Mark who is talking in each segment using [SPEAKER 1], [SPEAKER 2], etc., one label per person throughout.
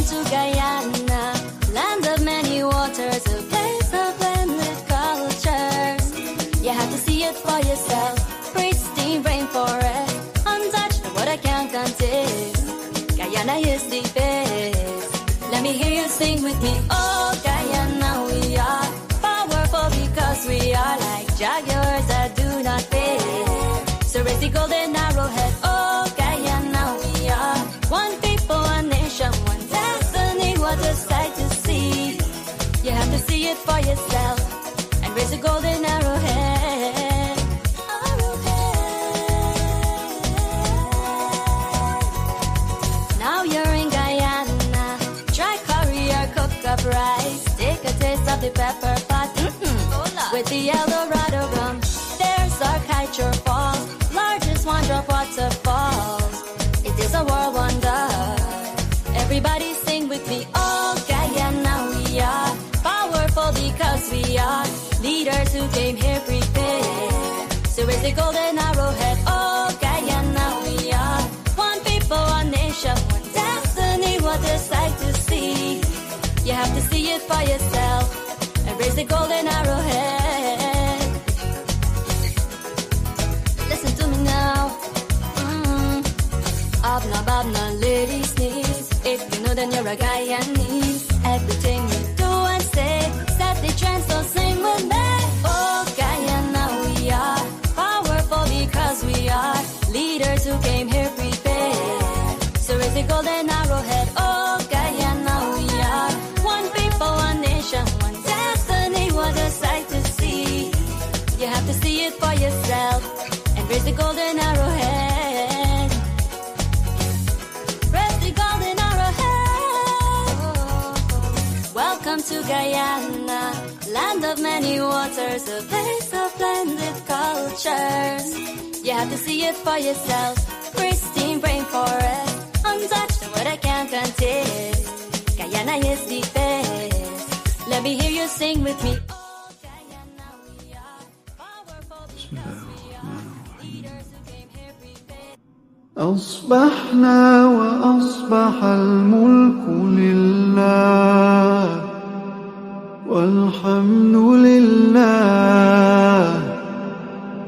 [SPEAKER 1] to Guyana, land of many waters, a place of blended cultures. You have to see it for yourself. Pristine rainforest, untouched, what I can't contest. Guyana is the best. Let me hear you sing with me. Oh, Guyana, we are powerful because we are like jaguars that do not fear. So raise the golden arrowhead. Oh, Guyana, we are one people, one nation, one destiny. What a sight to see. You have to see it for yourself and raise the golden arrowhead. Now you're in Guyana. Try curry or cook up rice. Take a taste of the pepper pot. With the El Dorado rum. There's our Kite Falls, largest one-drop waterfalls. It is a world wonder. Everybody sing with me. Oh, Guyana, we are powerful because we are leaders who came here prepared. So raise the golden arrowhead. Oh, Guyana, we are one people, one nation, one destiny. What a sight to see. You have to see it for yourself and raise the golden arrowhead. Listen to me now. Abna, ladies knees. If you know, then you're a Guyanese. Everything you do and say, set the trend, so sing with me. Oh, Guyana, we are powerful because we are leaders who came here prepared. So raise the golden arrowhead. Oh, Guyana, we are one people, one nation, one destiny. What a sight to see. You have to see it for yourself and raise the golden arrowhead. Raise the golden arrowhead. Welcome to Guyana, land of many waters, a place of blended cultures. You have to see it for yourself. Pristine rainforest, untouched, what I can't contest. Guyana is the best. Let me hear you sing with me. Oh, Guyana, we are powerful because we are leaders who came here prepared.
[SPEAKER 2] أصبحنا وأصبح الملك لله والحمد لله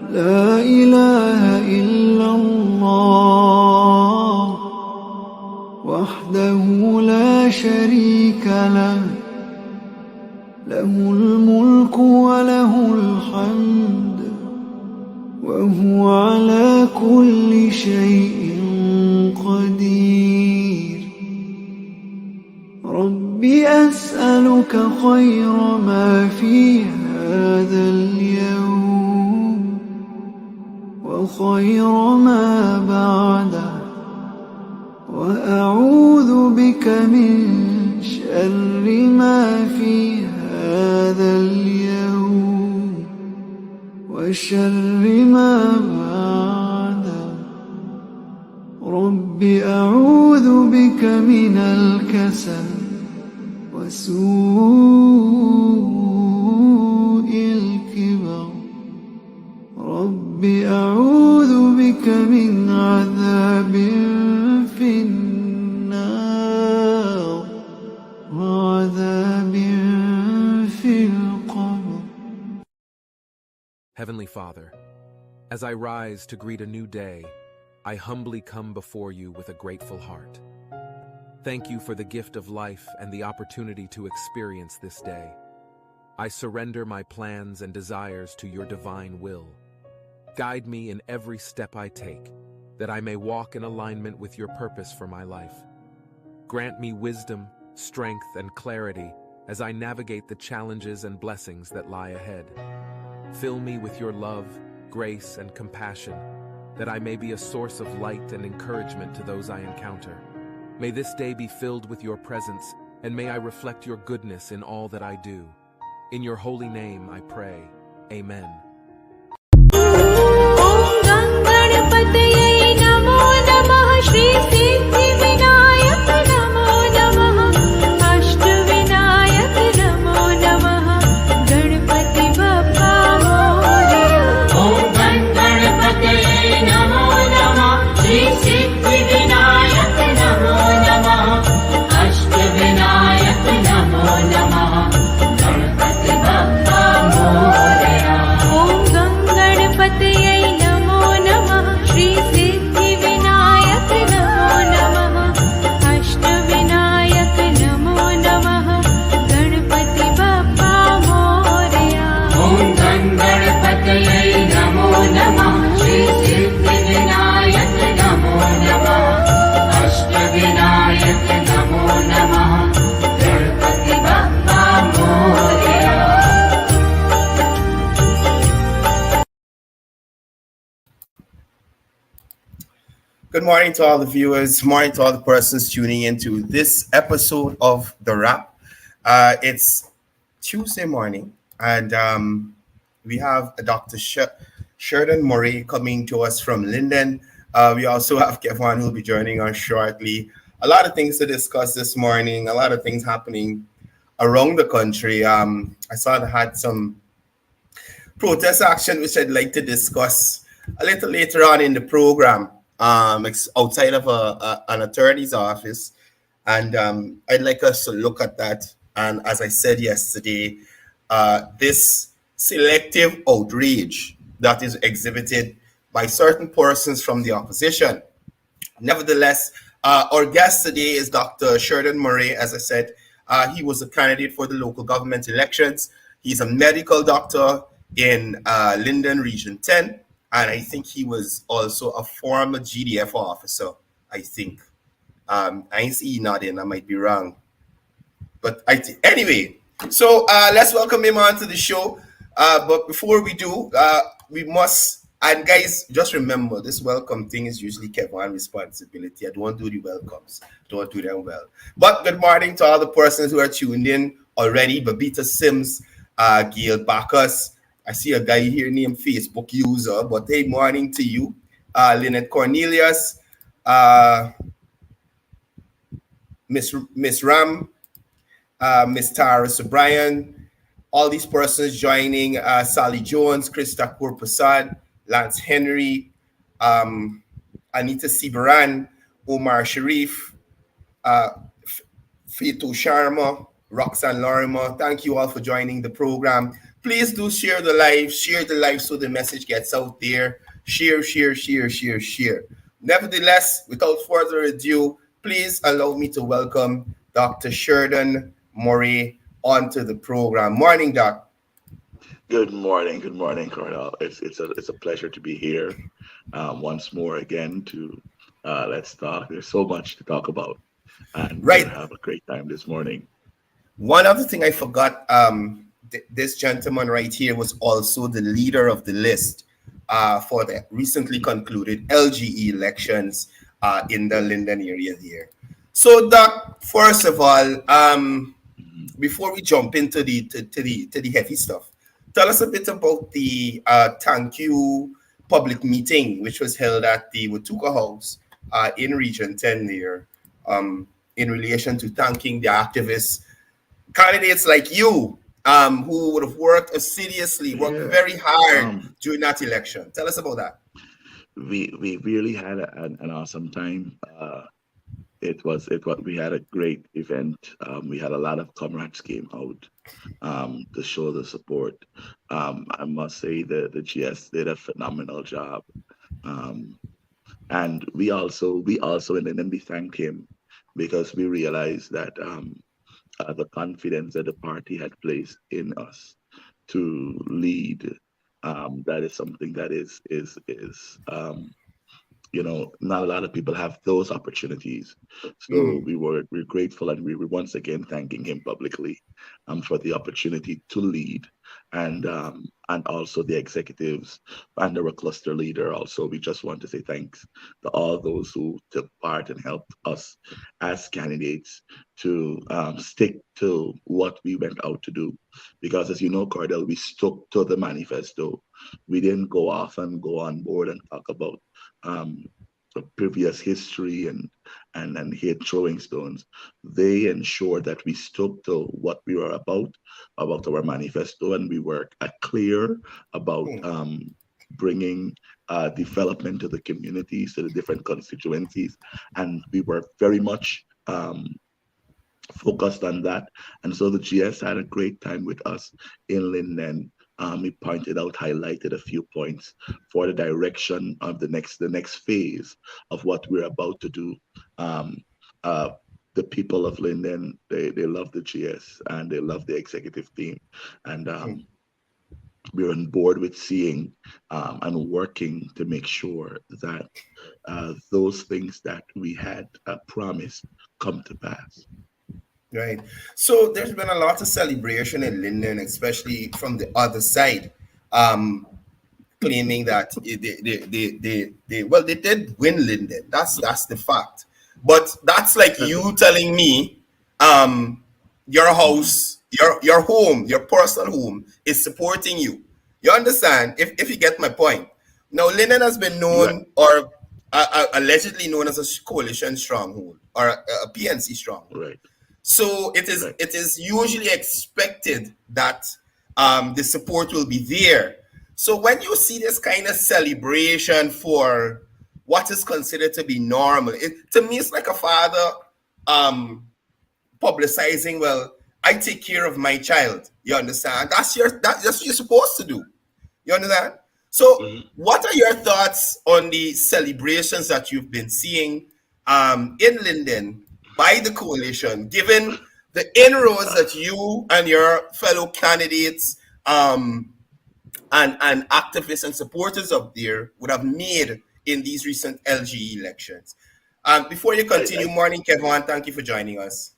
[SPEAKER 2] لا إله إلا الله وحده لا شريك له له الملك وله الحمد وهو على كل شيء قدير رب أسألك خير ما في هذا اليوم وخير ما بعده وأعوذ بك من شر ما في هذا اليوم وشر ما بعده رب أعوذ بك من الكسل وسوء الكبر رب أعوذ بك من عذاب في النار وعذاب في القبر.
[SPEAKER 3] Heavenly Father, as I rise to greet a new day, I humbly come before you with a grateful heart. Thank you for the gift of life and the opportunity to experience this day. I surrender my plans and desires to your divine will. Guide me in every step I take, that I may walk in alignment with your purpose for my life. Grant me wisdom, strength, and clarity as I navigate the challenges and blessings that lie ahead. Fill me with your love, grace, and compassion, that I may be a source of light and encouragement to those I encounter. May this day be filled with your presence, and may I reflect your goodness in all that I do. In your holy name I pray. Amen.
[SPEAKER 4] Good morning to all the viewers. Morning to all the persons tuning into this episode of The Wrap. It's Tuesday morning, and we have Dr. Sheridan Murray coming to us from Linden. We also have Kevon who will be joining us shortly. A lot of things to discuss this morning, a lot of things happening around the country. I saw they had some protest action, which I'd like to discuss a little later on in the program. It's outside of an attorney's office, and I'd like us to look at that. And as I said yesterday, this selective outrage that is exhibited by certain persons from the opposition. Nevertheless, our guest today is Dr. Sheridan Murray. As I said, he was a candidate for the local government elections. He's a medical doctor in Linden Region 10, and I think he was also a former GDF officer, I think. I ain't see nothing, I might be wrong. But anyway, so let's welcome him on to the show. But before we do, we must, and guys, just remember, this welcome thing is usually Kevin's responsibility. I don't do the welcomes, don't do them well. But good morning to all the persons who are tuned in already. Babita Sims, Gail Bacchus. I see a guy here named Facebook user, but hey, morning to you. Lynette Cornelius, Miss Ram, Miss Tara O'Brien, all these persons joining, Sally Jones, Krista Kurprasad, Lance Henry, Anita Sibaran, Omar Sharif, Fitu Sharma, Roxanne Lorimer. Thank you all for joining the program. Please do share the live so the message gets out there. Share. Nevertheless, without further ado, please allow me to welcome Dr. Sheridan Murray onto the program. Morning, Doc.
[SPEAKER 5] Good morning, Courdel. It's a pleasure to be here once more again to let's talk. There's so much to talk about, and
[SPEAKER 4] right,
[SPEAKER 5] we'll have a great time this morning.
[SPEAKER 4] One other thing I forgot. This gentleman right here was also the leader of the list for the recently concluded LGE elections in the Linden area here. So, Doc, first of all, before we jump into the heavy stuff, tell us a bit about the thank you public meeting, which was held at the Watuka House in Region 10 there, in relation to thanking the activists, candidates like you, who would have worked assiduously, worked very hard during that election. Tell us about that.
[SPEAKER 5] We really had an awesome time. We had a great event. We had a lot of comrades came out to show the support. I must say that the GS did a phenomenal job, and we also and then we thank him because we realized that the confidence that the party had placed in us to lead. That is something that is not a lot of people have those opportunities. So we're grateful, and we were once again thanking him publicly for the opportunity to lead, and also the executives and our cluster leader. Also, we just want to say thanks to all those who took part and helped us as candidates to stick to what we went out to do. Because as you know, Courdel, we stuck to the manifesto. We didn't go off and go on board and talk about previous history and hate throwing stones. They ensured that we stuck to what we were about our manifesto, and we were clear about bringing development to the communities, to the different constituencies, and we were very much focused on that. And so the GS had a great time with us in Linden. He pointed out, highlighted a few points for the direction of the next phase of what we're about to do. The people of Linden, they love the GS and they love the executive team. And we're on board with seeing and working to make sure that those things that we had promised come to pass.
[SPEAKER 4] Right. So there's been a lot of celebration in Linden, especially from the other side. claiming that they did win Linden. That's the fact. But that's like you telling me, your house, your home, your personal home is supporting you. You understand? If you get my point. Now, Linden has been
[SPEAKER 5] Right,
[SPEAKER 4] known or allegedly known as a coalition stronghold or a PNC stronghold.
[SPEAKER 5] right,
[SPEAKER 4] So
[SPEAKER 5] right.
[SPEAKER 4] it is usually expected that the support will be there. So when you see this kind of celebration for what is considered to be normal, to me it's like a father um, publicizing, well, I take care of my child. You understand? That's what you're supposed to do. You understand? So,
[SPEAKER 5] Hmm.
[SPEAKER 4] what are your thoughts on the celebrations that you've been seeing in Linden by the coalition, given the inroads that you and your fellow candidates and activists and supporters of there would have made in these recent LGE elections? Before you continue,
[SPEAKER 5] I
[SPEAKER 4] morning, Kevon. Thank you for joining us.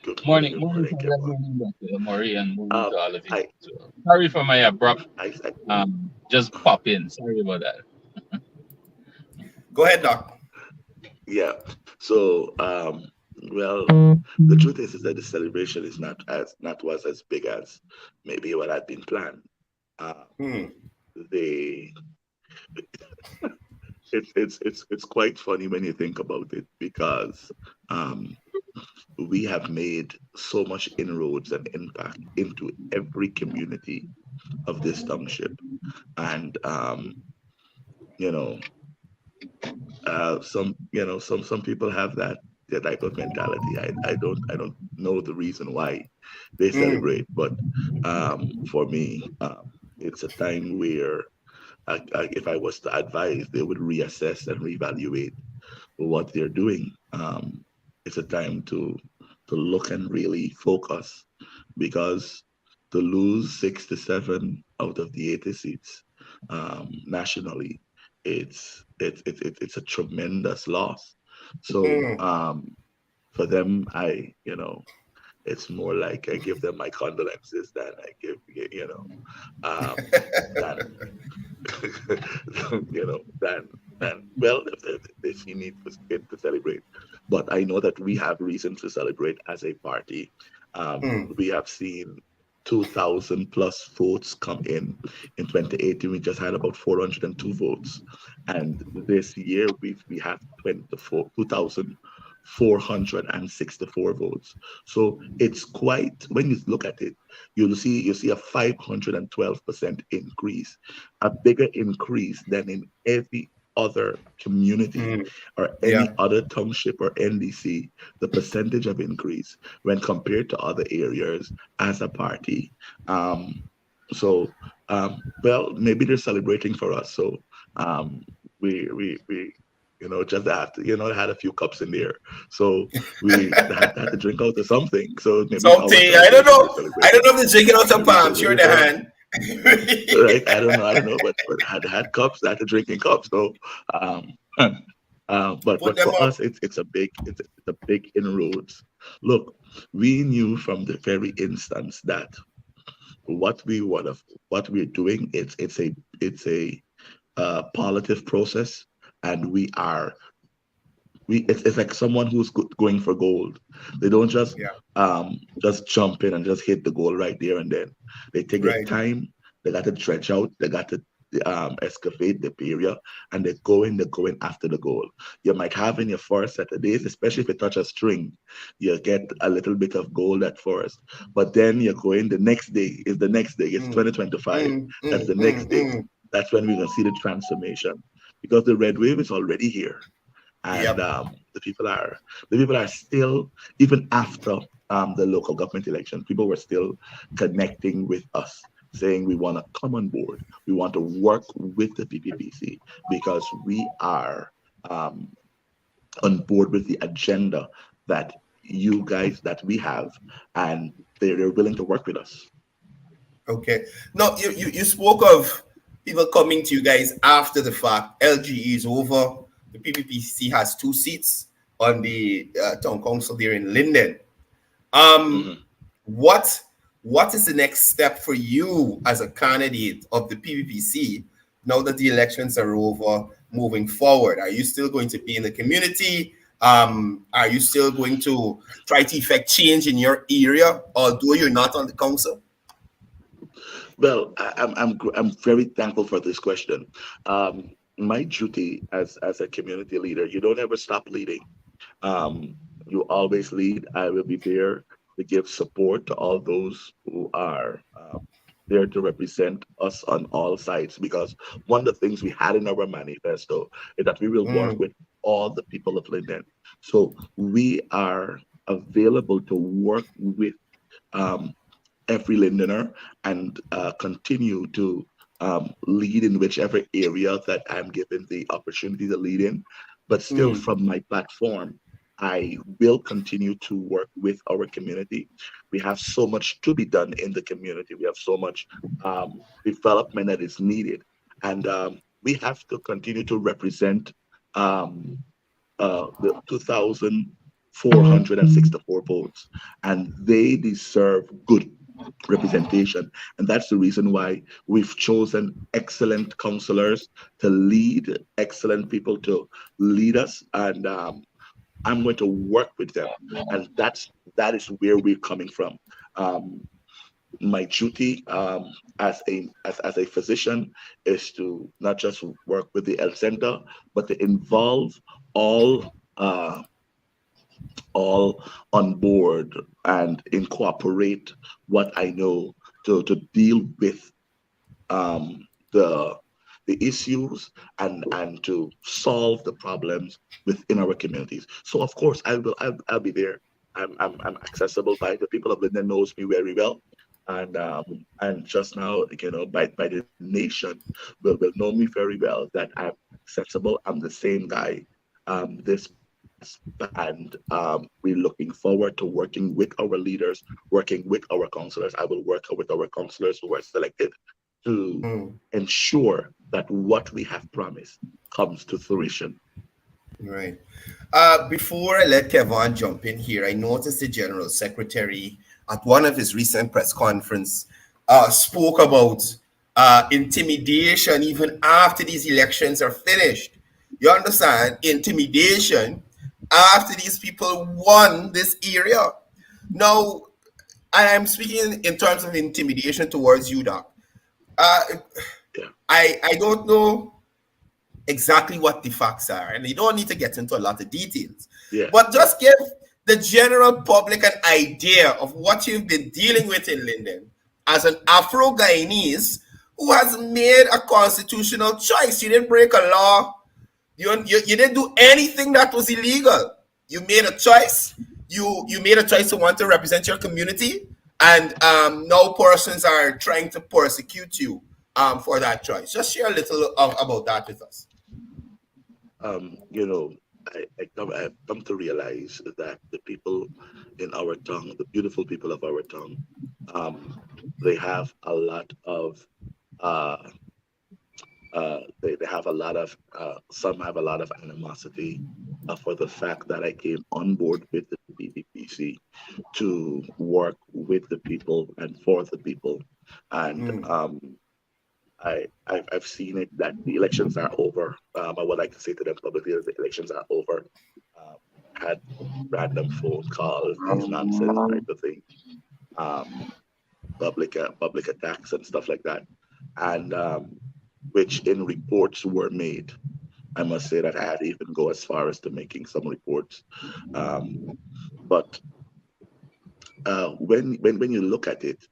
[SPEAKER 5] good
[SPEAKER 6] Morning,
[SPEAKER 5] morning,
[SPEAKER 6] sir. Good
[SPEAKER 5] Kevin.
[SPEAKER 6] morning, Dr. Murray, and morning to all of you.
[SPEAKER 5] I,
[SPEAKER 6] So, sorry for my abrupt
[SPEAKER 5] I,
[SPEAKER 6] just pop in. Sorry about that.
[SPEAKER 4] Go ahead, Doc.
[SPEAKER 5] yeah. So, well, the truth is that the celebration is not was as big as maybe what had been planned. Uh,
[SPEAKER 4] Hmm.
[SPEAKER 5] they, it's quite funny when you think about it because um, we have made so much inroads and impact into every community of this township, and you know, some people have that type of mentality. I don't know the reason why they
[SPEAKER 4] Hmm.
[SPEAKER 5] celebrate, but for me, it's a time where if I was to advise, they would reassess and reevaluate what they're doing. It's a time to look and really focus because to lose 67 out of the 80 seats nationally, it's a tremendous loss. So
[SPEAKER 4] Hmm.
[SPEAKER 5] for them, it's more like I give them my condolences than I give um, than than well, if they see need for it to celebrate. But I know that we have reason to celebrate as a party.
[SPEAKER 4] Hmm.
[SPEAKER 5] We have seen 2,000 plus votes come in 2018. We just had about 402 votes, and this year we have 2,464 votes. So it's quite, when you look at it, you see a 512% increase, a bigger increase than in every other community
[SPEAKER 4] Hmm.
[SPEAKER 5] or any
[SPEAKER 4] Yeah.
[SPEAKER 5] other township or NDC. The percentage of increase when compared to other areas as a party. Um, so, well, maybe they're celebrating for us. So um, we just that, had a few cups in there. So we had to drink out of something. So maybe our
[SPEAKER 4] Something I don't
[SPEAKER 5] celebration, they're
[SPEAKER 4] know. I
[SPEAKER 5] celebrating.
[SPEAKER 4] don't know if they're drinking out of
[SPEAKER 5] Maybe
[SPEAKER 4] palm. Sure,
[SPEAKER 5] celebrating
[SPEAKER 4] the
[SPEAKER 5] for us.
[SPEAKER 4] hand.
[SPEAKER 5] Right? I don't know, but had cups, had to drinking cups. So um,
[SPEAKER 4] Put
[SPEAKER 5] but
[SPEAKER 4] them
[SPEAKER 5] for
[SPEAKER 4] up.
[SPEAKER 5] us, it's a big inroads. Look, we knew from the very instance that what we're doing, it's a positive process, and it's like someone who's going for gold. They don't
[SPEAKER 4] Yeah.
[SPEAKER 5] just jump in and just hit the goal right there and then. They take their
[SPEAKER 4] Right.
[SPEAKER 5] time. They got to dredge out. They got to excavate the area, and they're going after the goal. You might have in your first set of days, especially if you touch a string, you get a little bit of gold at first. But then you're going, the next day is the next day. It's
[SPEAKER 4] Mm,
[SPEAKER 5] 2025.
[SPEAKER 4] mm,
[SPEAKER 5] That's
[SPEAKER 4] mm,
[SPEAKER 5] the next
[SPEAKER 4] mm,
[SPEAKER 5] day.
[SPEAKER 4] mm.
[SPEAKER 5] That's when we're gonna see the transformation, because the red wave is already here, and
[SPEAKER 4] Yep.
[SPEAKER 5] the people are still, even after the local government election, people were still connecting with us, saying we want to come on board, we want to work with the PPPC because we are um, on board with the agenda that you guys that we have, and they're willing to work with us.
[SPEAKER 4] Okay. No, you spoke of people coming to you guys after the fact. LGE is over. The PPPC has 2 seats on the town council there in Linden. Um,
[SPEAKER 5] Mhm.
[SPEAKER 4] what what is the next step for you as a candidate of the PPPC now that the elections are over, moving forward? Are you still going to be in the community? Are you still going to try to effect change in your area, although you're not on the council?
[SPEAKER 5] Well, I'm very thankful for this question. My duty as a community leader, you don't ever stop leading. Um, you always lead. I will be there to give support to all those who are there to represent us on all sides. Because one of the things we had in our manifesto is that we will work
[SPEAKER 4] Mm,
[SPEAKER 5] with all the people of Linden. So we are available to work with um, every Lindoner and continue to lead in whichever area that I'm given the opportunity to lead in. But still,
[SPEAKER 4] mm,
[SPEAKER 5] from my platform, I will continue to work with our community. We have so much to be done in the community. We have so much development that is needed. And we have to continue to represent um, the 2,464 votes, and they deserve good representation. And that's the reason why we've chosen excellent counselors to lead, excellent people to lead us. And I'm going to work with them. And that is where we're coming from. Um, my duty as a physician is to not just work with the health center, but to involve all uh, all on board and incorporate what I know to deal with um, the the issues and to solve the problems within our communities. So of course I'll be there. I'm accessible by the people of Linden knows me very well. And just now, by the nation will know me very well that I'm accessible. I'm the same guy. This and we're looking forward to working with our leaders, working with our counselors. I will work with our counselors who are selected to
[SPEAKER 4] mm.
[SPEAKER 5] ensure that what we have promised comes to fruition.
[SPEAKER 4] Right. Before I let Kevon jump in here, I noticed the General Secretary at one of his recent press conference spoke about intimidation even after these elections are finished. You understand? Intimidation after these people won this area. Now, I'm speaking in terms of intimidation towards you, Doc. Uh,
[SPEAKER 5] Yeah,
[SPEAKER 4] I don't know exactly what the facts are, and you don't need to get into a lot of details,
[SPEAKER 5] yeah,
[SPEAKER 4] but
[SPEAKER 5] yeah,
[SPEAKER 4] just give the general public an idea of what you've been dealing with in Linden as an Afro Guyanese who has made a constitutional choice. You didn't break a law. You didn't do anything that was illegal. You made a choice. You made a choice to want to represent your community, and now persons are trying to persecute you for that choice. Just share a little about that with us.
[SPEAKER 5] you know, I've come to realize that the people in our tongue, the beautiful people of our tongue, um, they have a lot of uh, they have a lot of some have a lot of animosity for the fact that I came on board with the BBPC to work with the people and for the people. And
[SPEAKER 4] Mm,
[SPEAKER 5] I've seen it that the elections are over. I would like to say to them publicly that the elections are over. Um, had random phone calls, these nonsense type of thing, um, public attacks and stuff like that, and which in reports were made. I must say that I had even go as far as to making some reports. Um, but when you look at it,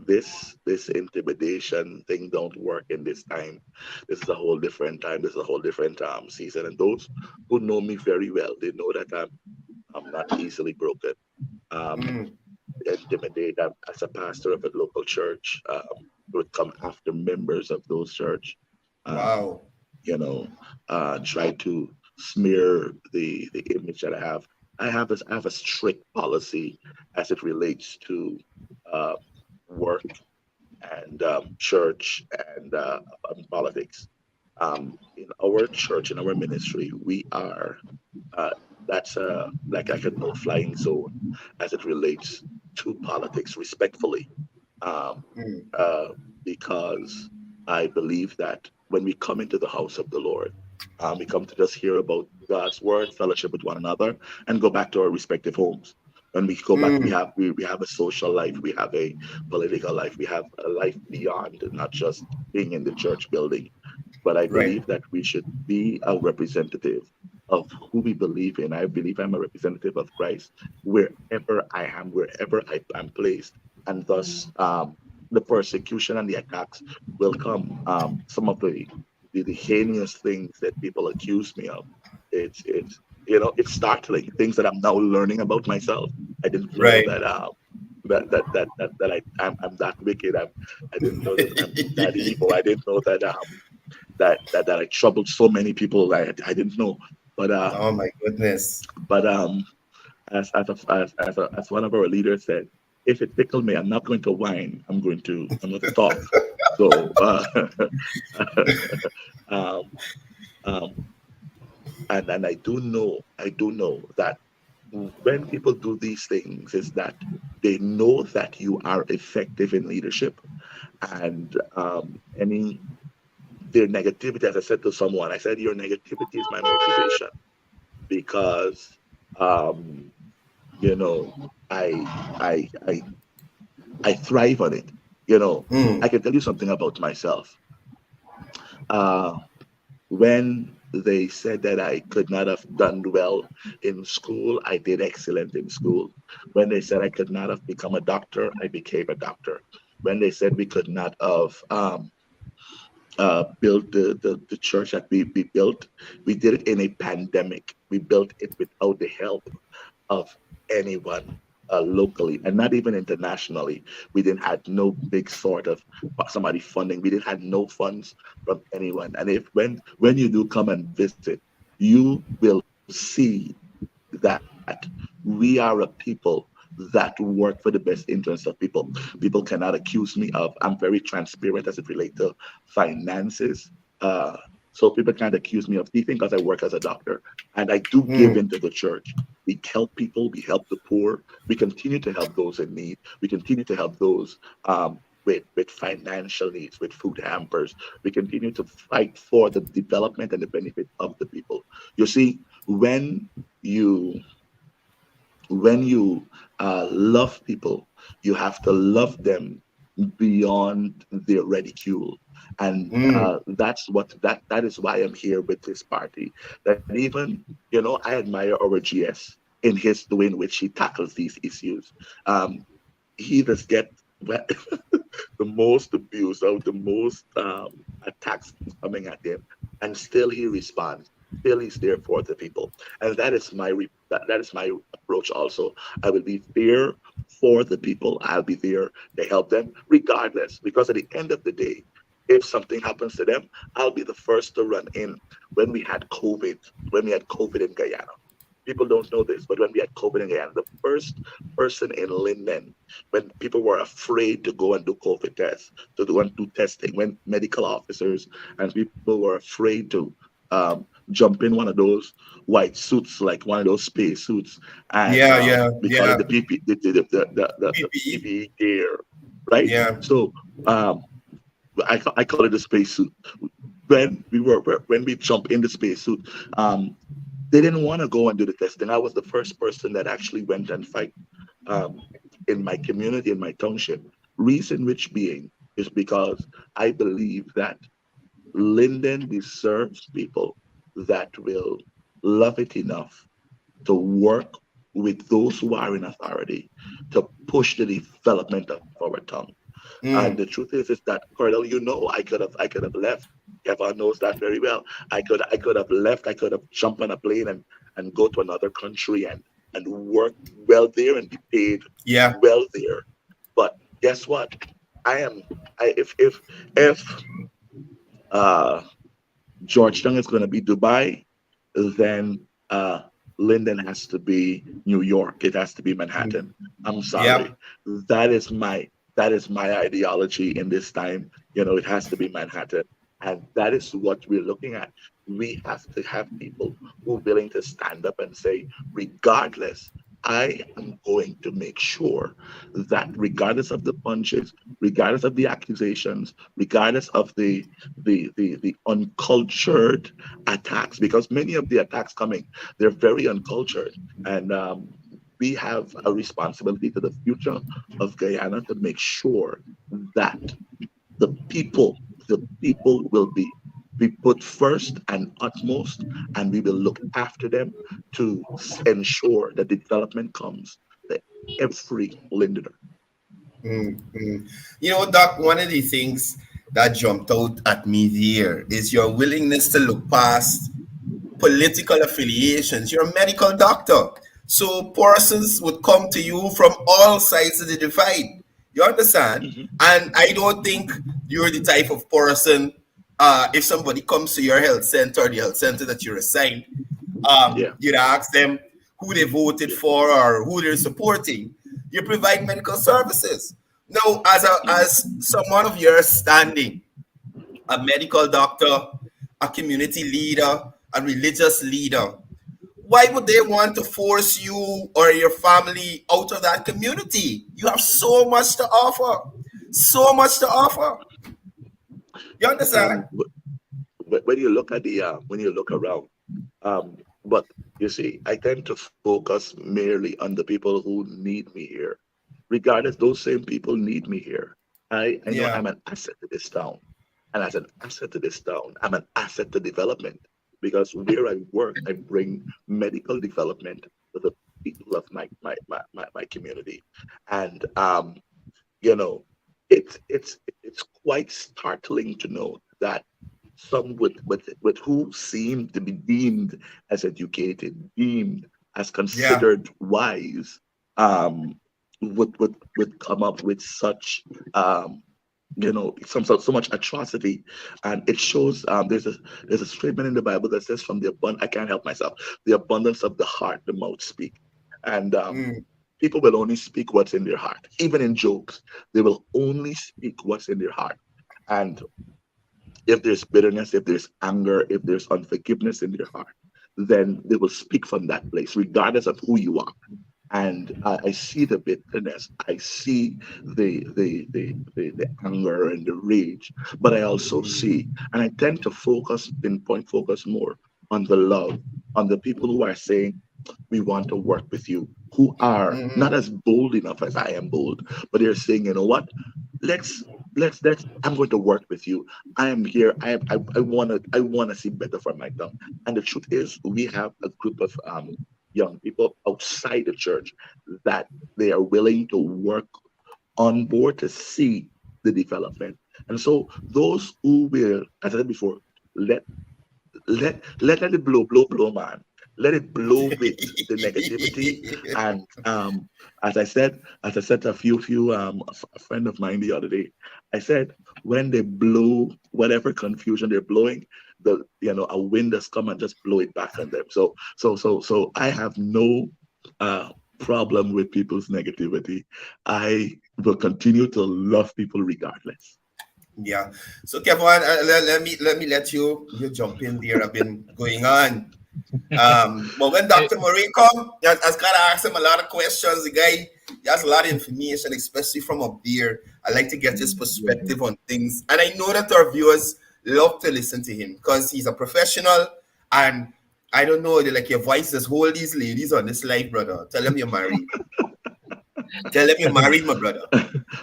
[SPEAKER 5] this intimidation thing don't work in this time. This is a whole different time. This is a whole different season. And those who know me very well, they know that I'm not easily broken. Um,
[SPEAKER 4] mm.
[SPEAKER 5] intimidate as a pastor of a local church. Would come after members of those church. Um,
[SPEAKER 4] Wow.
[SPEAKER 5] try to smear the image that I have. I have a strict policy as it relates to uh, work and church and politics. In our church, in our ministry, we are uh, that's like a no-flying zone as it relates to politics, respectfully, um,
[SPEAKER 4] Mm,
[SPEAKER 5] uh, because I believe that when we come into the house of the Lord, we come to just hear about God's word, fellowship with one another, and go back to our respective homes. When we go back,
[SPEAKER 4] Mm,
[SPEAKER 5] we have a social life, we have a political life, we have a life beyond, not just being in the church building. But I
[SPEAKER 4] right.
[SPEAKER 5] believe that we should be a representative of who we believe in. I believe I'm a representative of Christ wherever I am, wherever am placed, and thus the persecution and the attacks will come. Some of the heinous things that people accuse me of, it's it's startling things that I'm now learning about myself. I didn't know
[SPEAKER 4] Right.
[SPEAKER 5] that I'm that wicked. I didn't know that I'm that evil. I didn't know that I troubled so many people. I didn't know. But
[SPEAKER 4] Oh my goodness.
[SPEAKER 5] but as one of our leaders said, if it tickled me, I'm not going to whine. I'm going to talk. So um, um, and I do know that when people do these things, is that they know that you are effective in leadership, and any their negativity, as I said to someone, I said, your negativity is my motivation because, um, you know, I, I, I, I thrive on it.
[SPEAKER 4] Mm,
[SPEAKER 5] I can tell you something about myself. Uh, when they said that I could not have done well in school, I did excellent in school. When they said I could not have become a doctor, I became a doctor. When they said we could not have built the church that we built. We did it in a pandemic. We built it without the help of anyone locally and not even internationally. We didn't had no big sort of somebody funding. We didn't had no funds from anyone. And if when you do come and visit, you will see that we are a people that work for the best interests of people. People cannot accuse me of, I'm very transparent as it relates to finances. Uh, so people can't accuse me of thieving because I work as a doctor and I do give
[SPEAKER 4] mm,
[SPEAKER 5] into the church. We help people, we help the poor, we continue to help those in need, we continue to help those with financial needs, with food hampers. We continue to fight for the development and the benefit of the people. You see, when you when you love people, you have to love them beyond their ridicule. And
[SPEAKER 4] mm.
[SPEAKER 5] that is why I'm here with this party. That even, I admire our GS in his the way in which he tackles these issues. Um, he does get well, the most abuse out, the most attacks coming at him, and still he responds. Still, he's there for the people, and that is my approach. Also, I will be there for the people. I'll be there to help them, regardless, because at the end of the day, if something happens to them, I'll be the first to run in. When we had COVID, when we had COVID in Guyana, people don't know this, but when we had COVID in Guyana, the first person in Linden, when people were afraid to go and do COVID tests, to go and do testing, when medical officers and people were afraid to jump in one of those white suits, like one of those space suits, and
[SPEAKER 4] Yeah, yeah,
[SPEAKER 5] we call it
[SPEAKER 4] yeah.
[SPEAKER 5] the PP, the
[SPEAKER 4] PPE.
[SPEAKER 5] PPE gear, right?
[SPEAKER 4] Yeah.
[SPEAKER 5] So um, I call it a spacesuit. When we jump in the spacesuit, they didn't want to go and do the testing. I was the first person that actually went and fight um, in my community, in my township. Reason which being is because I believe that Linden deserves people that will love it enough to work with those who are in authority to push the development of our town. And the
[SPEAKER 4] Mm,
[SPEAKER 5] truth is that Cordell, I could have left. Kevon knows that very well. I could have left. I could have jumped on a plane and go to another country and work well there and be paid
[SPEAKER 4] yeah.
[SPEAKER 5] well there. But guess what? I am I if uh Georgetown is going to be Dubai, then Linden has to be New York. It has to be
[SPEAKER 4] Mm,
[SPEAKER 5] Manhattan. I'm
[SPEAKER 4] yep.
[SPEAKER 5] sorry. That is my that is my ideology in this time. It has to be Manhattan, and that is what we're looking at. We have to have people who are willing to stand up and say, regardless. I am going to make sure that regardless of the punches, regardless of the accusations, regardless of the uncultured attacks, because many of the attacks coming, they're very uncultured. And we have a responsibility to the future of Guyana to make sure that the people will be put first and utmost, and we will look after them to ensure that the development comes to every Londoner.
[SPEAKER 4] Mm. You know, Doc, one of the things that jumped out at me there is your willingness to look past political affiliations. You're a medical doctor. So persons would come to you from all sides of the divide. You understand?
[SPEAKER 5] Mhm.
[SPEAKER 4] And I don't think you're the type of person, if somebody comes to your health center or the health center that you're assigned,
[SPEAKER 5] Yeah,
[SPEAKER 4] you'd ask them who they voted
[SPEAKER 5] yeah.
[SPEAKER 4] for or who they're supporting. You provide medical services. Now,
[SPEAKER 5] Mhm.
[SPEAKER 4] as someone of your standing, a medical doctor, a community leader, a religious leader, why would they want to force you or your family out of that community? You have so much to offer. So much to offer. You understand?
[SPEAKER 5] Um, when you look at the when you look around, um, but you see, I tend to focus merely on the people who need me here. Regardless, those same people need me here. I know
[SPEAKER 4] Yeah.
[SPEAKER 5] I'm an asset to this town. And as an asset to this town, I'm an asset to development because where I work, I bring medical development to the people of my community. And you know, it's quite startling to know that some with who seem to be deemed as educated, deemed as
[SPEAKER 4] Yeah.
[SPEAKER 5] considered wise, um, would come up with such so much atrocity, and it shows there's a statement in the Bible that says from the abundance, I can't help myself, the abundance of the heart the mouth speak. And
[SPEAKER 4] Mm.
[SPEAKER 5] people will only speak what's in their heart. Even in jokes, they will only speak what's in their heart. And if there's bitterness, if there's anger, if there's unforgiveness in their heart, then they will speak from that place, regardless of who you are. And I see the bitterness, I see the anger and the rage, but I also see, and I tend to focus more on the love, on the people who are saying, we want to work with you, who are not
[SPEAKER 4] Mhm.
[SPEAKER 5] as bold enough as I am bold, but they're saying, you know what, let's let's I'm going to work with you. I am here. I want to see better for my town. And the truth is, we have a group of young people outside the church that they are willing to work on board to see the development. And so those who will, as I said before, let let it blow, man. Let it blow with the negativity. And as I said to a friend of mine the other day, I said, when they blow whatever confusion they're blowing, a wind has come and just blow it back on them. So I have no uh problem with people's negativity. I will continue to love people regardless.
[SPEAKER 4] Yeah. So Kevin, let me let you jump in there. I've been going on. But when
[SPEAKER 6] Eh,
[SPEAKER 4] Dr. Murray come, I was kind of ask him a lot of questions. The guy, he has a lot of information, especially from up there. I like to get his perspective on things, and I know that our viewers love to listen to him because he's a professional. And I don't know, like your voice just hold these ladies on this live, brother. Tell them you're married. Tell them you're married, my brother.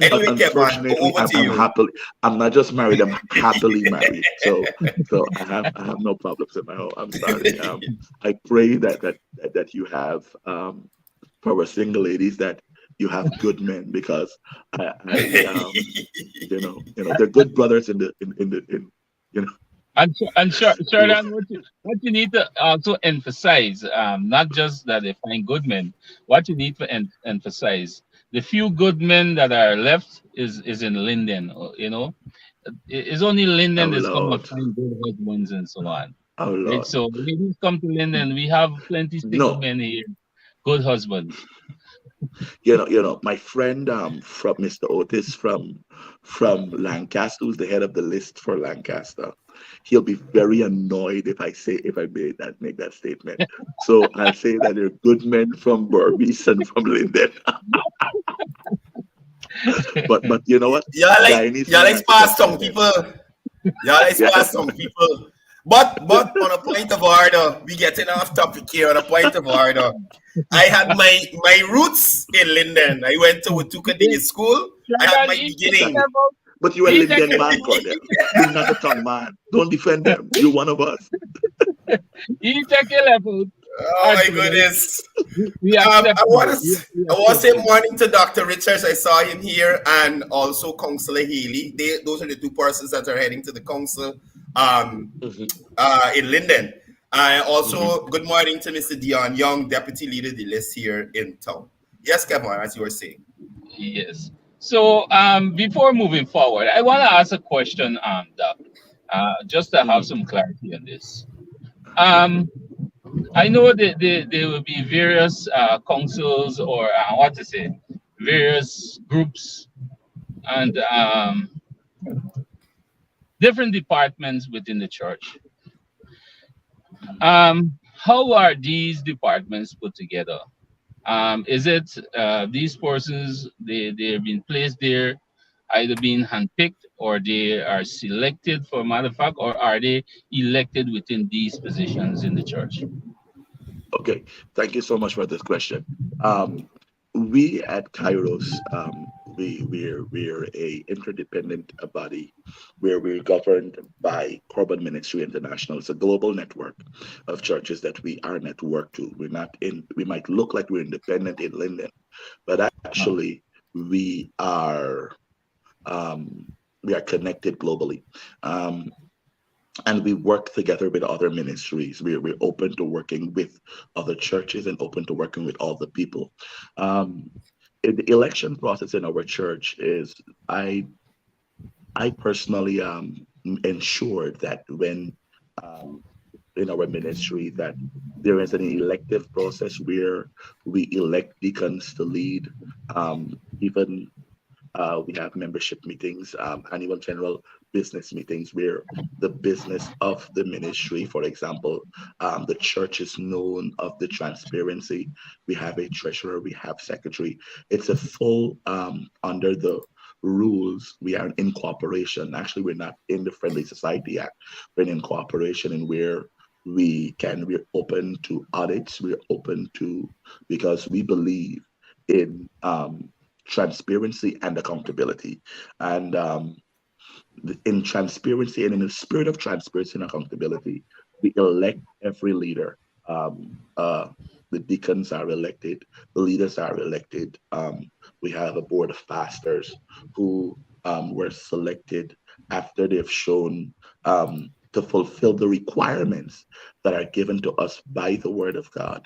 [SPEAKER 4] Anyway, Kevin,
[SPEAKER 5] Unfortunately,
[SPEAKER 4] over to
[SPEAKER 5] I'm
[SPEAKER 4] you.
[SPEAKER 5] happily. I'm not just married. I'm happily married. So I have no problems in my home. I'm sorry. I pray that you have for our single ladies that you have good men because I they're good brothers in you know.
[SPEAKER 6] and Sheridan, what you need to also emphasize, not just that they find good men, what you need to emphasize, the few good men that are left is in Linden, it's only
[SPEAKER 5] Oh
[SPEAKER 6] Linden that's gonna
[SPEAKER 5] Lord,
[SPEAKER 6] find good husbands and so on,
[SPEAKER 5] oh
[SPEAKER 6] right?
[SPEAKER 5] Lord.
[SPEAKER 6] So ladies come to Linden, we have plenty single
[SPEAKER 5] No,
[SPEAKER 6] men here, good husbands.
[SPEAKER 5] my friend from Mr. Otis from Lancaster, who's the head of the list for Lancaster. he'll be very annoyed if I make that statement. So I'll say that they're good men from Berbice and from Linden. But you know what? Guyanese
[SPEAKER 4] y'all
[SPEAKER 5] men
[SPEAKER 4] like
[SPEAKER 5] are the best
[SPEAKER 4] sparse
[SPEAKER 5] kind
[SPEAKER 4] tongue
[SPEAKER 5] of men.
[SPEAKER 4] people. Y'all like
[SPEAKER 5] Yeah.
[SPEAKER 4] sparse tongue people. But on a point of order, we getting off topic here. On a point of order, I had my roots in Linden. I went to Watuka Day school. I had
[SPEAKER 6] Jordan,
[SPEAKER 4] my
[SPEAKER 6] he take
[SPEAKER 4] beginning.
[SPEAKER 5] Exactly.
[SPEAKER 6] it out.
[SPEAKER 5] But you are
[SPEAKER 6] He take
[SPEAKER 5] Linden
[SPEAKER 6] it
[SPEAKER 5] man, Cordell. You're not a tongue man. Don't defend them. You're one of us.
[SPEAKER 6] He take it level.
[SPEAKER 4] Oh
[SPEAKER 6] Ah,
[SPEAKER 4] my
[SPEAKER 6] Jordan,
[SPEAKER 4] goodness.
[SPEAKER 6] we accept
[SPEAKER 4] I want
[SPEAKER 6] you.
[SPEAKER 4] to
[SPEAKER 6] We
[SPEAKER 4] I want to
[SPEAKER 6] accept
[SPEAKER 4] say
[SPEAKER 6] you.
[SPEAKER 4] morning to Dr. Richards. I saw him here, and also Councillor Haley. Those are the two persons that are heading to the council um,
[SPEAKER 5] Mhm,
[SPEAKER 4] in Linden.
[SPEAKER 5] mhm.
[SPEAKER 4] Also, good morning to Mr. Dion Young, Deputy Leader of the list here in town. Yes, Kevin, as you were saying.
[SPEAKER 6] Yes. So before moving forward, I want to ask a question, Doc, just to have
[SPEAKER 5] Mhm.
[SPEAKER 6] some clarity on this. Um, I know that there will be various councils or what to say, various groups and different departments within the church. How are these departments put together? Is it these persons they've been placed there, either being handpicked or they are selected for matter of fact, or are they elected within these positions in the church?
[SPEAKER 5] Okay, thank you so much for this question. Um, we at Kairos, we're a interdependent body where we're governed by Corbin Ministry International. It's a global network of churches that we are networked to. We're not in. We might look like we're independent in Linden, but actually we are um, we are connected globally. Um, and we work together with other ministries. We're open to working with other churches and open to working with all the people. Um, in the election process in our church is I I personally ensured that when um, in our ministry that there is an elective process where we elect deacons to lead even we have membership meetings, annual general business meetings where the business of the ministry, for example, the church is known of the transparency. We have a treasurer, we have secretary. It's a full under the rules. We are in cooperation. Actually, we're not in the Friendly Society Act. We're in cooperation and where we're open to audits. We're open to because we believe in transparency and accountability. And in transparency and in the spirit of transparency and accountability, we elect every leader. Um, uh, the deacons are elected, the leaders are elected. We have a board of pastors who were selected after they've shown to fulfill the requirements that are given to us by the word of God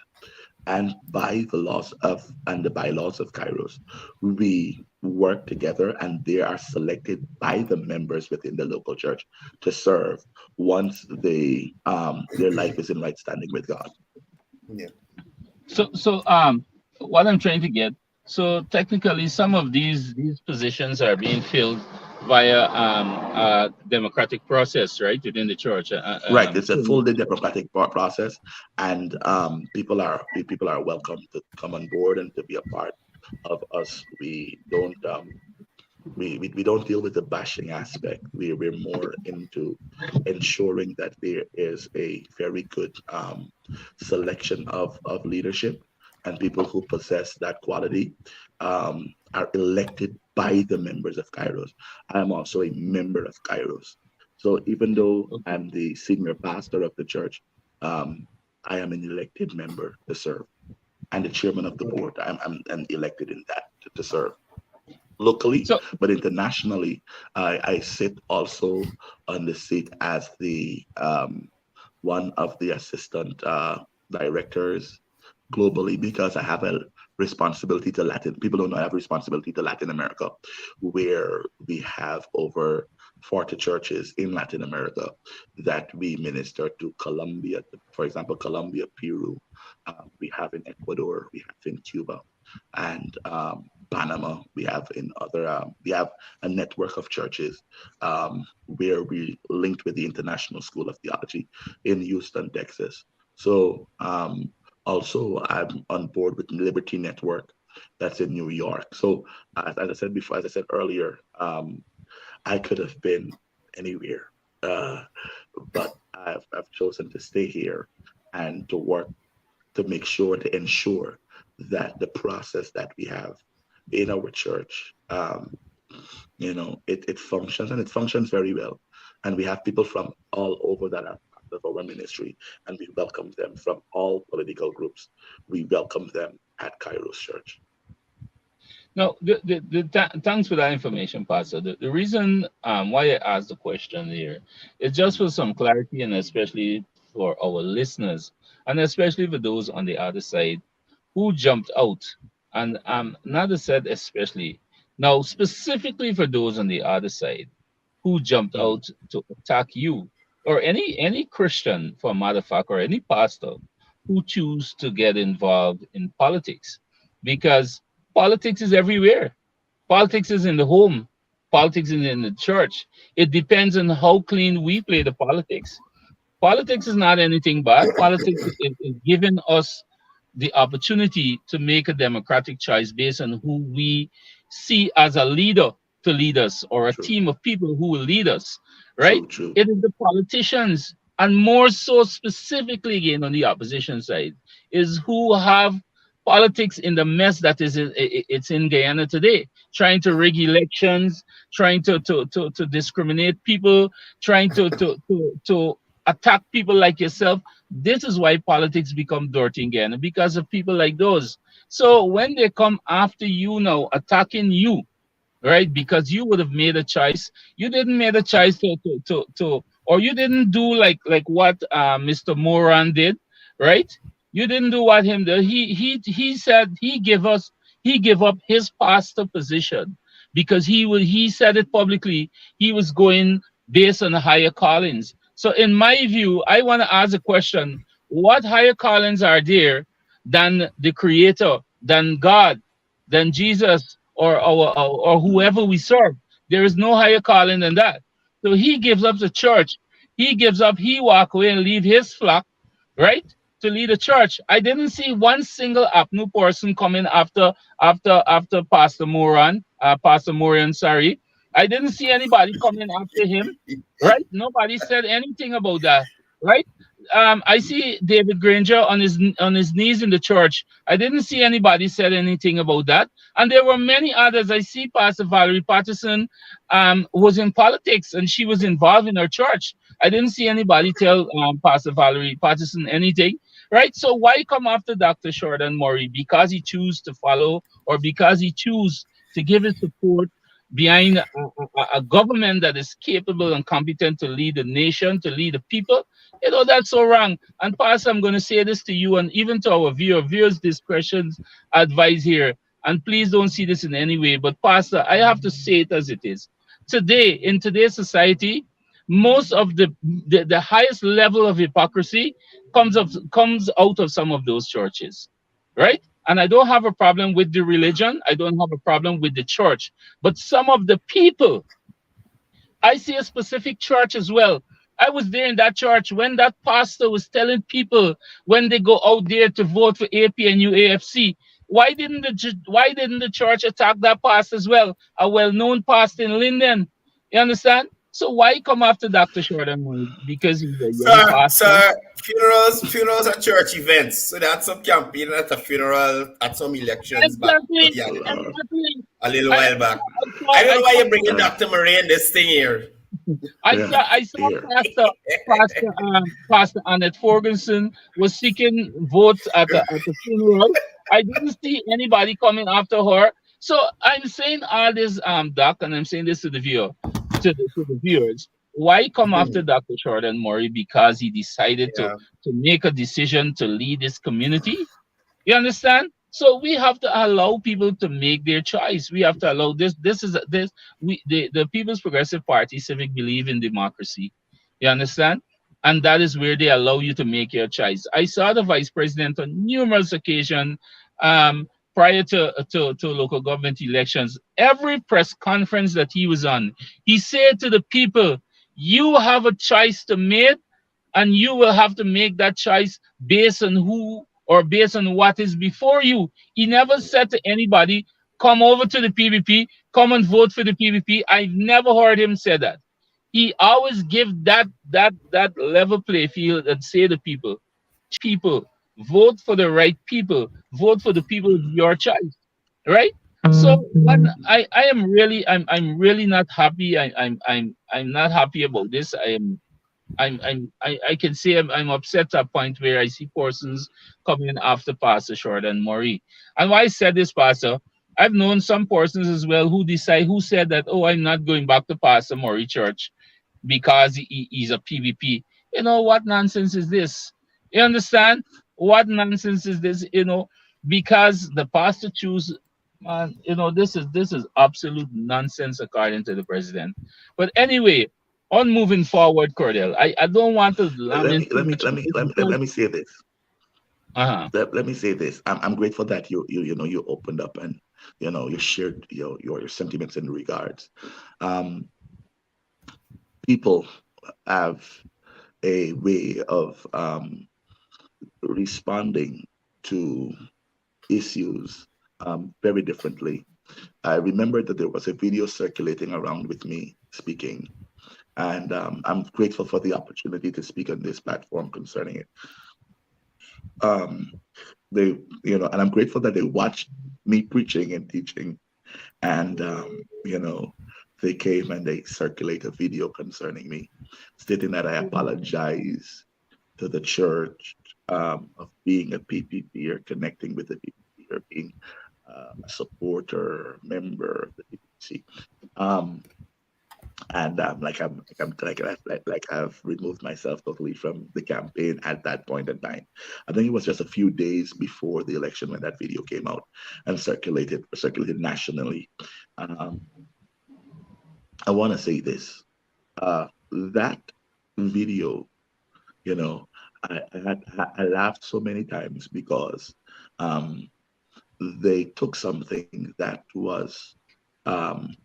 [SPEAKER 5] and by the laws of and the bylaws of Kairos, we work together and they are selected by the members within the local church to serve once their life is in right standing with God.
[SPEAKER 4] Yeah.
[SPEAKER 6] So what I'm trying to get, so technically some of these positions are being filled via democratic process, right, within the church.
[SPEAKER 5] Right, it's a
[SPEAKER 6] So
[SPEAKER 5] full day democratic process, and people are welcome to come on board and to be a part of us. We don't deal with the bashing aspect. We're more into ensuring that there is a very good selection of leadership and people who possess that quality are elected by the members of Kairos. I am also a member of Kairos. So even though
[SPEAKER 6] okay.
[SPEAKER 5] I'm the senior pastor of the church, um, I am an elected member to serve and the chairman of the board. I'm elected in that to serve locally,
[SPEAKER 6] So
[SPEAKER 5] but internationally, I sit also on the seat as the one of the assistant directors globally because I have a responsibility to Latin. People don't know I have responsibility to Latin America, where we have over 40 churches in Latin America that we minister to. Colombia, for example, Colombia, Peru. We have in Ecuador, we have in Cuba, and Panama. We have in other. We have a network of churches where we linked with the International School of Theology in Houston, Texas. So also, I'm on board with Liberty Network that's in New York. So as I said before, as I said earlier, I could have been anywhere, uh, but I've chosen to stay here and to work to make sure to ensure that the process that we have in our church, it functions and it functions very well. And we have people from all over that are part of our ministry, and we welcome them from all political groups. We welcome them at Kairos Church.
[SPEAKER 6] No, thanks for that information, Pastor. The reason why I asked the question here is just for some clarity, and especially for our listeners, and especially for those on the other side who jumped out. And Nada said especially. Now, specifically for those on the other side who jumped
[SPEAKER 4] Mm.
[SPEAKER 6] out to attack you, or any Christian, for a matter of fact, or any pastor who choose to get involved in politics, because politics is everywhere. Politics is in the home. Politics is in the church. It depends on how clean we play the politics. Politics is not anything bad. Politics is giving us the opportunity to make a democratic choice based on who we see as a leader to lead us, or a
[SPEAKER 5] True,
[SPEAKER 6] team of people who will lead us, right?
[SPEAKER 5] true, true.
[SPEAKER 6] It is the politicians, and more so specifically again on the opposition side, is who have politics in the mess that is it's in Guyana today, trying to rig elections, trying to discriminate people, trying to attack people like yourself. This is why politics become dirty again, because of people like those. So when they come after you now, attacking you, right? Because you would have made a choice. You didn't make a choice or you didn't do like what Mr. Moran did, right? You didn't do what him did. He said he gave up his pastor position because he said it publicly. He was going based on higher callings. So in my view, I want to ask a question: what higher callings are there than the Creator, than God, than Jesus, or whoever we serve? There is no higher calling than that. So he gives up the church. He walk away and leave his flock, right? To lead a church. I didn't see one single new person coming after Pastor Moran, sorry. I didn't see anybody coming after him, right? Nobody said anything about that, right? I see David Granger on his knees in the church. I didn't see anybody said anything about that. And there were many others. I see Pastor Valerie Patterson was in politics and she was involved in her church. I didn't see anybody tell Pastor Valerie Patterson anything, right? So why come after Dr. Shorten Murray? Because he choose to follow, or because he choose to give his support behind a government that is capable and competent to lead the nation, to lead the people? That's so wrong. And Pastor, I'm going to say this to you and even to our viewers, discretion's advice here. And please don't see this in any way. But Pastor, I have to say it as it is. Today, in today's society, most of the highest level of hypocrisy comes out of some of those churches, right? And I don't have a problem with the religion. I don't have a problem with the church. But some of the people, I see a specific church as well. I was there in that church when that pastor was telling people when they go out there to vote for APNU AFC. Why didn't the church attack that pastor as well? A well-known pastor in Linden. You understand? So why come after Dr. Shorten? Because he's a young pastor.
[SPEAKER 4] Sir, funerals are church events. So that's some campaign at a funeral at some elections back.
[SPEAKER 6] Exactly.
[SPEAKER 4] Yeah,
[SPEAKER 6] Exactly.
[SPEAKER 4] a little
[SPEAKER 6] I,
[SPEAKER 4] while back.
[SPEAKER 6] I,
[SPEAKER 4] I don't
[SPEAKER 6] I
[SPEAKER 4] know why
[SPEAKER 6] saw,
[SPEAKER 4] you're bringing Dr. Murray in this thing here.
[SPEAKER 5] Yeah,
[SPEAKER 6] I saw
[SPEAKER 5] here.
[SPEAKER 6] Pastor Annette Ferguson was seeking votes at the funeral. I didn't see anybody coming after her. So I'm saying all this, Doc, and I'm saying this to the viewers. Why come after Dr. Shorten Murray? Because he decided
[SPEAKER 4] Yeah.
[SPEAKER 6] to make a decision to lead this community. You understand? So we have to allow people to make their choice. We have to allow this. The People's Progressive Party Civic believe in democracy. You understand? And that is where they allow you to make your choice. I saw the vice president on numerous occasions prior to local government elections, every press conference that he was on, he said to the people, you have a choice to make, and you will have to make that choice based on who or based on what is before you. He never said to anybody, come over to the PVP, come and vote for the PVP. I've never heard him say that. He always give that level play field and say to people, vote for the right people, vote for the people of your choice, right? So when I am really I'm really not happy. I'm not happy about this. I can say I'm upset to a point where I see persons coming in after Pastor Short and Maury. And why I said this, Pastor, I've known some persons as well who said that, oh, I'm not going back to Pastor Maury Church because he's a PVP. You know what nonsense is this? You understand? What nonsense is this? Because the pastor choose, man. This is absolute nonsense according to the president. But anyway, on moving forward, Cordell, I don't want to
[SPEAKER 5] Let
[SPEAKER 6] lament
[SPEAKER 5] me
[SPEAKER 6] too
[SPEAKER 5] let me
[SPEAKER 6] much
[SPEAKER 5] let
[SPEAKER 6] on
[SPEAKER 5] me
[SPEAKER 6] this
[SPEAKER 5] let me,
[SPEAKER 6] because
[SPEAKER 5] let me say this.
[SPEAKER 6] uh-huh.
[SPEAKER 5] Let me say this. I'm grateful that you opened up and you shared your sentiments in regards. Um, People have a way of responding to issues very differently. I remember that there was a video circulating around with me speaking, and I'm grateful for the opportunity to speak on this platform concerning it. Um, and I'm grateful that they watched me preaching and teaching, and they came and they circulate a video concerning me, stating that I apologize to the church of being a PPP or connecting with the PPP or being a supporter member of the PPC. Um, and like I've removed myself totally from the campaign at that point in time. I think it was just a few days before the election when that video came out and circulated nationally. Um, I want to say this: that video, you know, I laughed so many times because um, they took something that was um,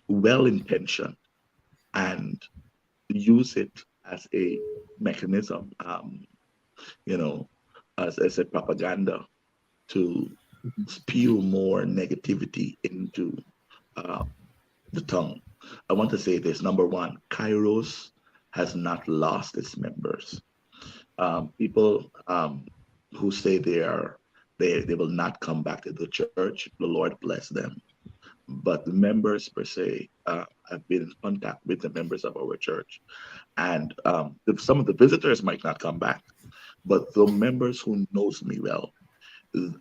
[SPEAKER 5] well intentioned and use it as a mechanism, you know, as a propaganda to spew more negativity into uh, the tongue. I want to say this. Number one, Kairos has not lost its members. People who say they will not come back to the church, the Lord bless them. But the members per se, have been in contact with the members of our church, and some of the visitors might not come back, but the members who knows me well,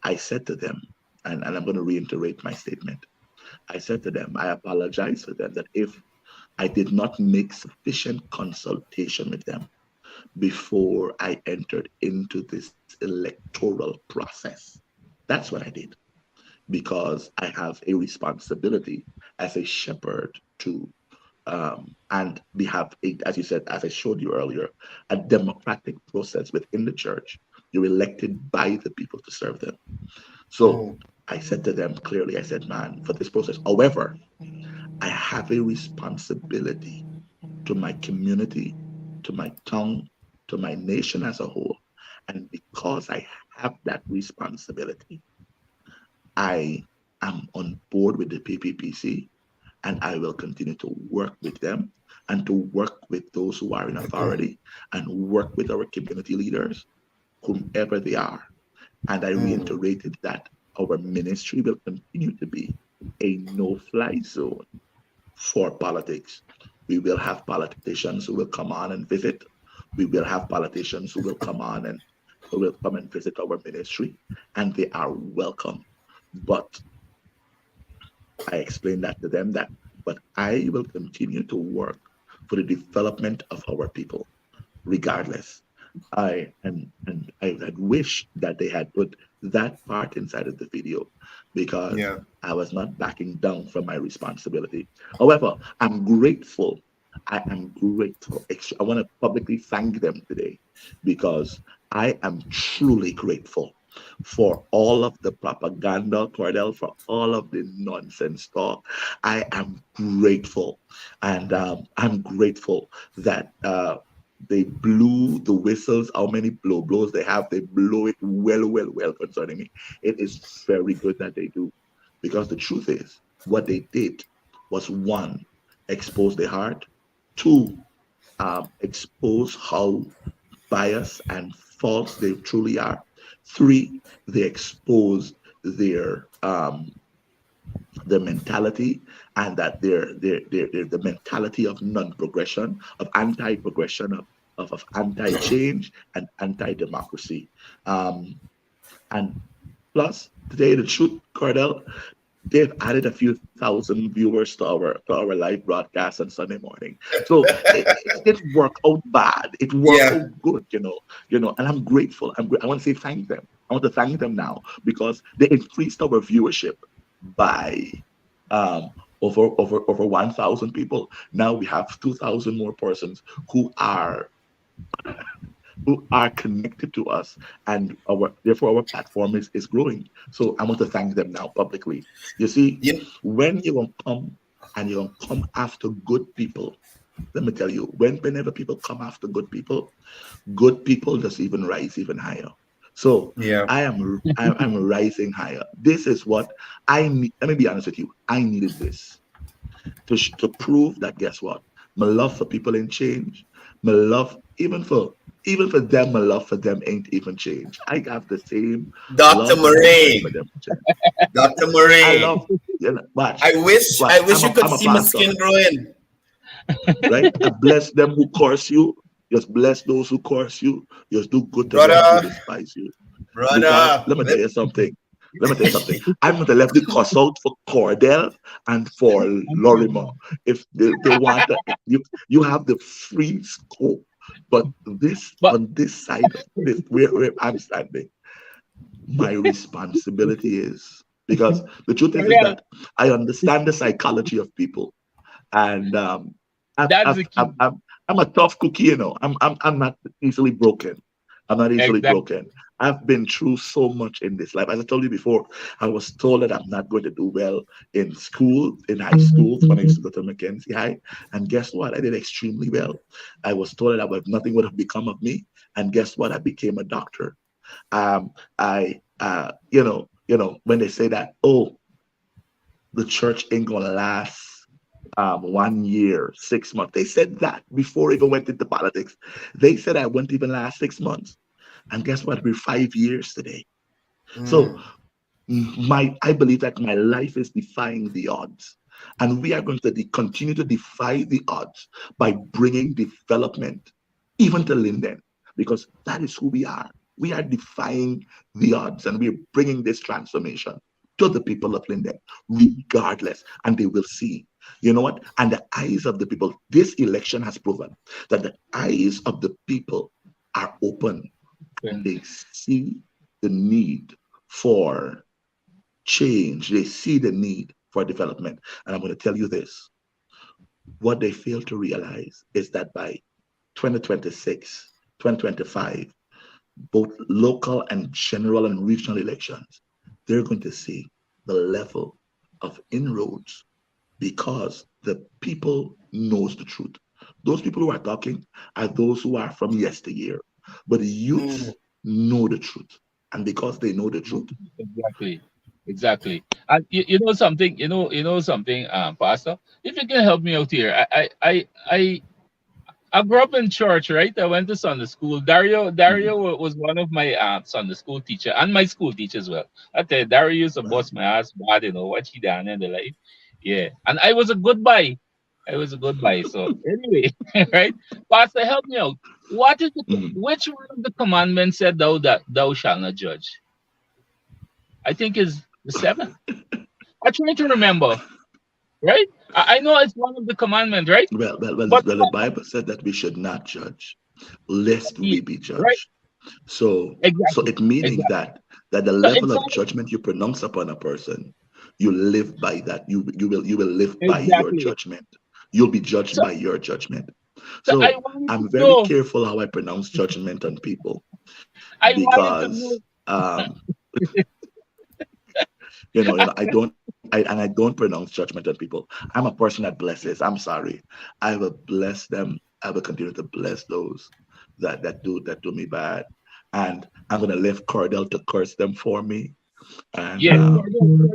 [SPEAKER 5] I said to them, and I'm going to reiterate my statement. I said to them, I apologize for them that if I did not make sufficient consultation with them before I entered into this electoral process. That's what I did because I have a responsibility as a shepherd to and we have, as you said, as I showed you earlier, a democratic process within the church. You're elected by the people to serve them. So I said to them clearly, I said, man, for this process, however, I have a responsibility to my community, to my tongue, to my nation as a whole. And because I have that responsibility, I am on board with the PPPC and I will continue to work with them and to work with those who are in authority and work with our community leaders, whomever they are. And I reiterated that our ministry will continue to be a no-fly zone for politics. We will have politicians who will come on and visit. We will have politicians who will come on and who will come and visit our ministry, and they are welcome. But I explained that to them but I will continue to work for the development of our people, regardless. I had wished that they had put that part inside of the video because I was not backing down from my responsibility. However, I'm grateful. I am grateful. I want to publicly thank them today because I am truly grateful for all of the propaganda, Cordell, for all of the nonsense talk. I am grateful. And I'm grateful that they blew the whistles, how many blows they have. They blow it well concerning me. It is very good that they do. Because the truth is, what they did was one, expose the heart, two, expose how biased and false they truly are. Three, they expose their mentality, and that they're the mentality of non-progression, of anti-progression, of anti-change and anti-democracy. And plus, today the truth, Cordell, they've added a few thousand viewers to our live broadcast on Sunday morning. So it worked out bad. It worked
[SPEAKER 4] Yeah.
[SPEAKER 5] out good, and I'm grateful. I want to say thank them. I want to thank them now because they increased our viewership by um, over 1,000 people. Now we have 2,000 more persons who are connected to us, and our platform is growing. So I want to thank them now publicly. You see,
[SPEAKER 4] Yeah.
[SPEAKER 5] when you gonna come and you gonna come after good people, let me tell you, whenever people come after good people just even rise even higher. So
[SPEAKER 4] Yeah.
[SPEAKER 5] I'm rising higher. This is what I need. Let me be honest with you. I needed this to prove that, guess what? My love for people ain't changed. My love, even for them, my love for them ain't even changed. I have the same
[SPEAKER 4] Dr.
[SPEAKER 5] love and respect for
[SPEAKER 4] Moraine.
[SPEAKER 5] them.
[SPEAKER 4] Dr.
[SPEAKER 5] I
[SPEAKER 4] Moraine.
[SPEAKER 5] love, watch,
[SPEAKER 4] I
[SPEAKER 5] watch.
[SPEAKER 4] wish you could
[SPEAKER 5] I'm a
[SPEAKER 4] see my
[SPEAKER 5] pastor,
[SPEAKER 4] skin growing.
[SPEAKER 5] right? I bless them who curse you. Just bless those who curse you. Just do good to them who
[SPEAKER 4] Brother,
[SPEAKER 5] despise you. Because
[SPEAKER 4] brother.
[SPEAKER 5] let me tell you something. Let me tell you something. I'm going to left the cuss out for Cordell and for Lorimer. If they want to, you have the free scope. But this
[SPEAKER 6] But
[SPEAKER 5] on this side of this, where I'm standing, my responsibility is because the truth is
[SPEAKER 6] Cordell,
[SPEAKER 5] that I understand the psychology of people, and
[SPEAKER 6] that's the key.
[SPEAKER 5] I'm a tough cookie, I'm not easily broken. I'm not easily
[SPEAKER 6] Exactly.
[SPEAKER 5] broken. I've been through so much in this life. As I told you before, I was told that I'm not going to do well in school, in high school, when I used to go to Mackenzie High. And guess what? I did extremely well. I was told that nothing would have become of me. And guess what? I became a doctor. I when they say that, oh, the church ain't gonna last 1 year, 6 months. They said that before I even went into politics. They said I wouldn't even last 6 months. And guess what? We're 5 years today. So
[SPEAKER 4] Mm.
[SPEAKER 5] I believe that my life is defying the odds. And we are going to continue to defy the odds by bringing development even to Linden, because that is who we are. We are defying the odds, and we're bringing this transformation to the people of Linden, regardless, and they will see. You know what? And the eyes of the people, this election has proven that the eyes of the people are open, and they see the need for change. They see the need for development. And I'm going to tell you this: what they fail to realize is that by 2026, 2025, both local and general and regional elections, they're going to see the level of inroads, because the people knows the truth. Those people who are talking are those who are from yesteryear, but the
[SPEAKER 4] Mm.
[SPEAKER 5] youths know the truth, and because they know the truth.
[SPEAKER 6] Exactly. Exactly. And you know something, you know something, Pastor. If you can help me out here, I grew up in church, right? I went to Sunday school. Dario
[SPEAKER 5] Mhm.
[SPEAKER 6] was one of my Sunday school teacher and my school teacher as well. I tell you, Dario used to
[SPEAKER 5] Wow.
[SPEAKER 6] bust my ass bad, what he done in the life. Yeah, and I was a good boy. I was a good boy. So anyway, right? Pastor, help me out.
[SPEAKER 5] Mhm.
[SPEAKER 6] Which one of the commandments said thou shalt not judge? I think is the seventh. I'm trying to remember, right? I know it's one of the commandments, right? But
[SPEAKER 5] The Bible said that we should not judge, lest
[SPEAKER 6] yeah,
[SPEAKER 5] we be
[SPEAKER 6] right?
[SPEAKER 5] judged. So
[SPEAKER 6] Exactly.
[SPEAKER 5] it meaning
[SPEAKER 6] Exactly.
[SPEAKER 5] that the
[SPEAKER 6] So
[SPEAKER 5] level
[SPEAKER 6] it's
[SPEAKER 5] of judgment you pronounce upon a person, you live by that. You will live by your
[SPEAKER 6] exactly.
[SPEAKER 5] judgment. You'll be judged
[SPEAKER 6] So
[SPEAKER 5] by your judgment.
[SPEAKER 6] so
[SPEAKER 5] So I'm very careful how I pronounce judgment on people,
[SPEAKER 6] I wanted to
[SPEAKER 5] because
[SPEAKER 6] know.
[SPEAKER 5] Um, I don't pronounce judgment on people. I'm a person that blesses. I'm sorry. I will bless them. I will continue to bless those that do me bad. And I'm gonna leave Cordell to curse them for me. And
[SPEAKER 6] Yes,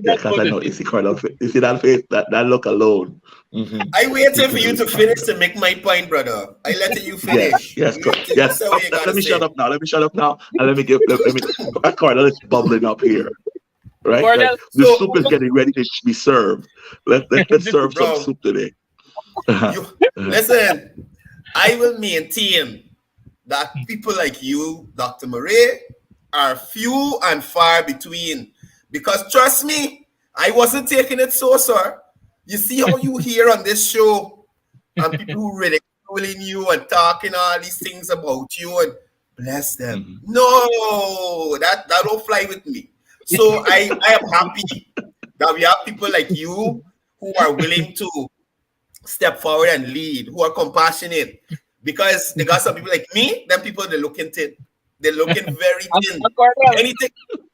[SPEAKER 5] because I know you see Cordell, you see that face, that look alone.
[SPEAKER 4] I waited for you to finish to make my point, brother. I letting you finish.
[SPEAKER 5] Yes,
[SPEAKER 4] That's all you gotta
[SPEAKER 5] let me
[SPEAKER 4] say.
[SPEAKER 5] shut up now. Let me shut up now. And let me Cordell is bubbling up here. Right?
[SPEAKER 6] Cordell,
[SPEAKER 5] Like, the soup is getting ready to be served. Let's serve some
[SPEAKER 4] Bro,
[SPEAKER 5] soup today.
[SPEAKER 4] Listen, I will maintain that people like you, Dr. Murray, are few and far between. Because trust me, I wasn't taking it so, sir. You see how you hear on this show, and people who ridiculing you and talking all these things about you, and bless them. No, that don't fly with me. So I am happy that we have people like you who are willing to step forward and lead, who are compassionate. Because they got some people like me, them people they're looking thin. They're looking very thin.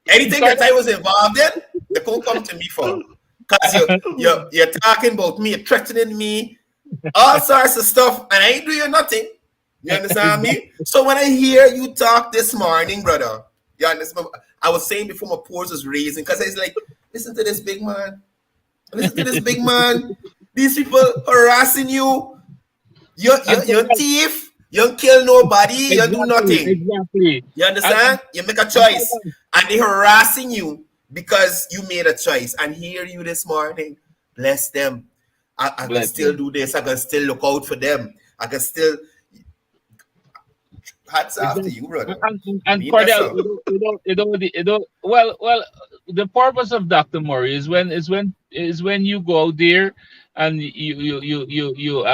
[SPEAKER 4] Anything that I was involved in, they couldn't come to me for. Because you're talking about me, you're threatening me, all sorts of stuff, and I ain't doing nothing. You understand me? So when I hear you talk this morning, brother, you understand? I was saying before my pulse was raising, because I was like, listen to this big man. Listen to this big man. These people harassing you. You're thief. You don't kill nobody. You don't do nothing.
[SPEAKER 6] Exactly.
[SPEAKER 4] You understand? You make a choice. And they're harassing you because you made a choice. And here you this morning. Bless them. I can still do this. I can still look out for them. I can still... Hats off to you, brother.
[SPEAKER 6] And Cordell, well, the purpose of Dr. Murray is when you go out there and you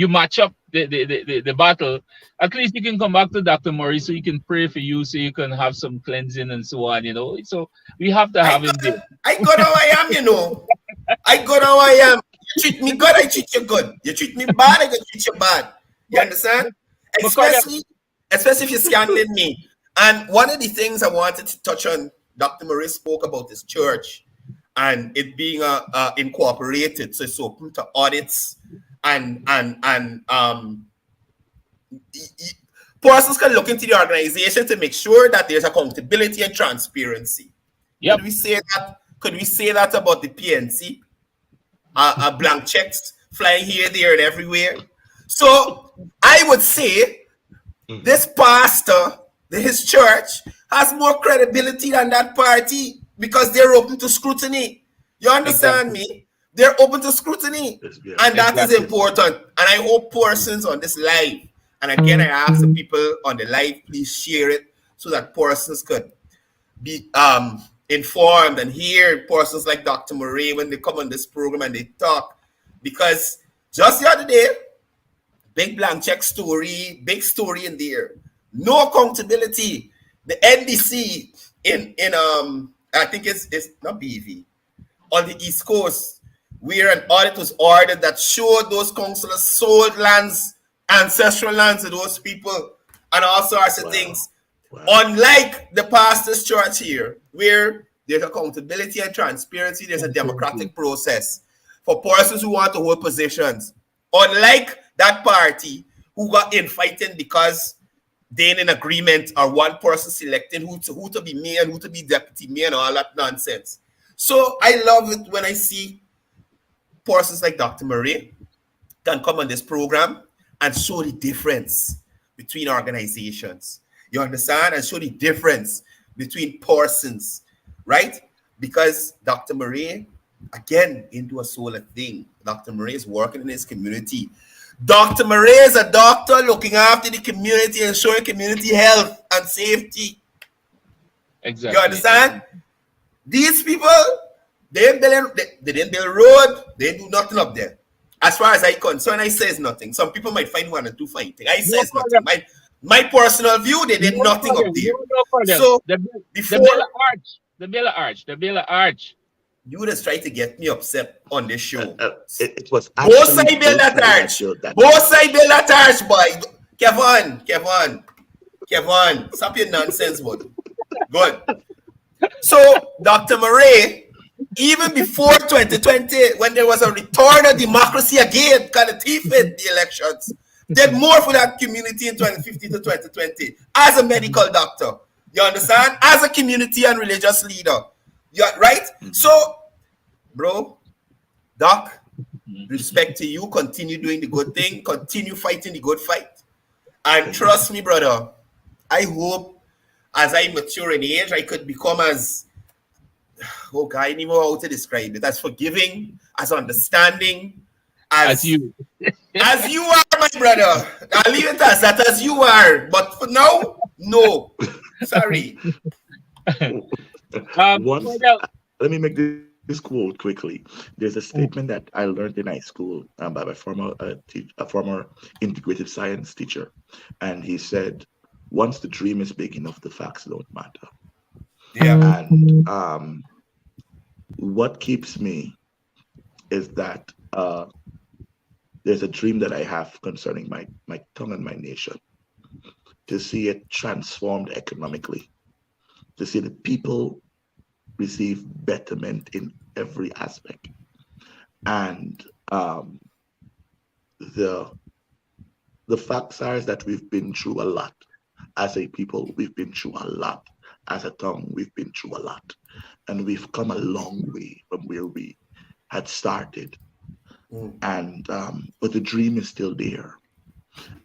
[SPEAKER 6] match up the battle. At least you can come back to Dr. Murray so you can pray for you, so you can have some cleansing and so on. So we have to have him there.
[SPEAKER 4] I got how I am, I got how I am. You treat me good, I treat you good. You treat me bad, I can treat you bad. You understand? Especially if you're scamming me. And one of the things I wanted to touch on, Dr. Murray spoke about his church and it being incorporated, so it's open to audits and persons can look into the organization to make sure that there's accountability and transparency. Yep. Could we say that about the PNC? Blank checks flying here, there, and everywhere. So I would say this pastor, his church, has more credibility than that party because they're open to scrutiny. You understand me? They're open to scrutiny. And that is important. And I hope persons on this live, and again, I ask the people on the live, please share it so that persons could be informed and hear persons like Dr. Murray when they come on this program and they talk. Because just the other day, big blank check story, big story in there. No accountability. The NDC in I think it's not BV, on the East Coast, where an audit was ordered that showed those councillors sold lands, ancestral lands to those people, and all sorts of things. Wow. Unlike the pastor's church here, where there's accountability and transparency, there's a democratic process for persons who want to hold positions. Unlike that party who got infighting because they're in agreement or one person selecting who to be mayor and who to be deputy mayor and all that nonsense. So I love it when I see persons like Dr. Murray can come on this program and show the difference between organizations. You understand? And show the difference between persons, right? Because Dr. Murray, again, into a solar thing. Dr. Murray is working in his community. Dr. Murray is a doctor looking after the community, ensuring community health and safety.
[SPEAKER 6] Exactly.
[SPEAKER 4] You understand? These people, they didn't build road, they do nothing up there. As far as I'm concerned, I says nothing. Some people might find one or two fighting. I says nothing. My personal view, they did nothing up there. So the
[SPEAKER 6] Bella Arch.
[SPEAKER 4] You just try to get me upset on this show.
[SPEAKER 5] It was
[SPEAKER 4] both sides build that arch. Both sides build that arch, boy. Kevon, stop your nonsense, bud. Good. So, Dr. Murray, even before 2020, when there was a return of democracy again, kind of teeth in the elections, did more for that community in 2015 to 2020 as a medical doctor. You understand? As a community and religious leader. Yeah, right? So, bro, Doc, respect to you. Continue doing the good thing. Continue fighting the good fight. And trust me, brother, I hope as I mature in age, I could become as, oh God, I don't even know how to describe it, as forgiving, as understanding,
[SPEAKER 6] As
[SPEAKER 4] as
[SPEAKER 6] you.
[SPEAKER 4] as you are, my brother. I'll leave it as that, as you are. But for now, no. Sorry.
[SPEAKER 5] Once,
[SPEAKER 6] Cordell,
[SPEAKER 5] let me make this quote quickly. There's a statement that I learned in high school by my a former integrative science teacher, and he said, "Once the dream is big enough, the facts don't matter."
[SPEAKER 4] Yeah.
[SPEAKER 5] And what keeps me is that there's a dream that I have concerning my tongue and my nation, to see it transformed economically, to see the people receive betterment in every aspect. And the the facts are that we've been through a lot as a people. We've been through a lot as a tongue. We've been through a lot, and we've come a long way from where we had started. And but the dream is still there.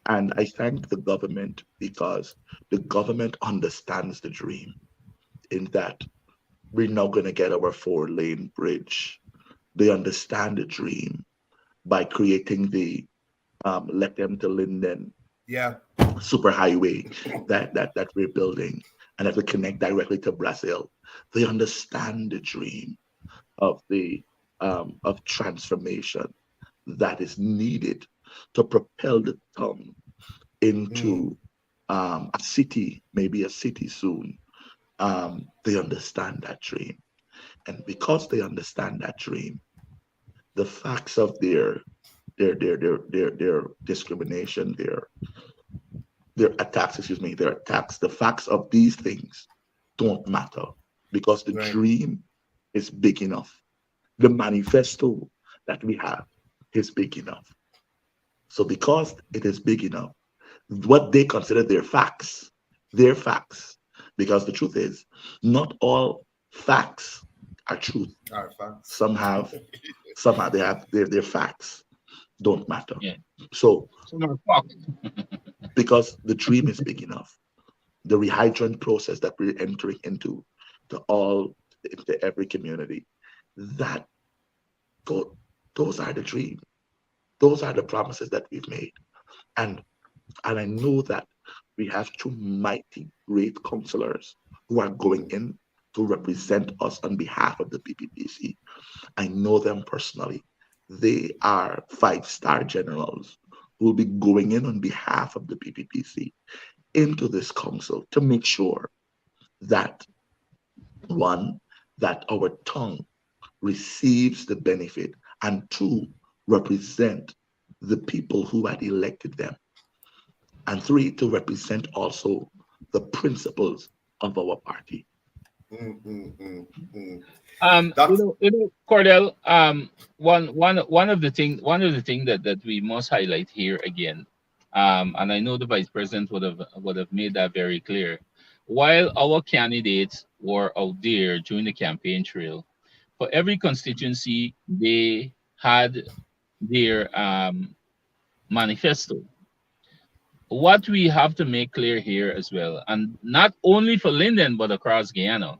[SPEAKER 5] And I thank the government because the government understands the dream, in that we're not going to get our 4-lane bridge. They understand the dream by creating the Let Them to Linden
[SPEAKER 4] Yeah.
[SPEAKER 5] superhighway that we're building, and that will connect directly to Brazil. They understand the dream of the of transformation that is needed to propel the tongue into a city, maybe a city soon. They understand that dream, and because they understand that dream, the facts of their discrimination, their attacks, their attacks, the facts of these things don't matter, because the
[SPEAKER 4] Right.
[SPEAKER 5] dream is big enough. The manifesto that we have is big enough. So because it is big enough, what they consider their facts, because the truth is, not all facts are truth.
[SPEAKER 4] Our facts.
[SPEAKER 5] Some have they have their facts don't matter.
[SPEAKER 6] yeah,
[SPEAKER 5] So
[SPEAKER 6] some are fucked.
[SPEAKER 5] because the dream is big enough, the rehydrant process that we're entering into every community, that those are the dream. Those are the promises that we've made. And and I know that we have two mighty great counselors who are going in to represent us on behalf of the PPPC. I know them personally. They are 5-star generals who will be going in on behalf of the PPPC into this council to make sure that, one, that our tongue receives the benefit, and two, represent the people who had elected them, and three, to represent also the principles of our party.
[SPEAKER 4] That's
[SPEAKER 6] Cordell, one of the thing that we must highlight here again, and I know the vice president would have made that very clear. While our candidates were out there during the campaign trail, for every constituency they had their manifesto. What we have to make clear here as well, and not only for Linden but across Guyana,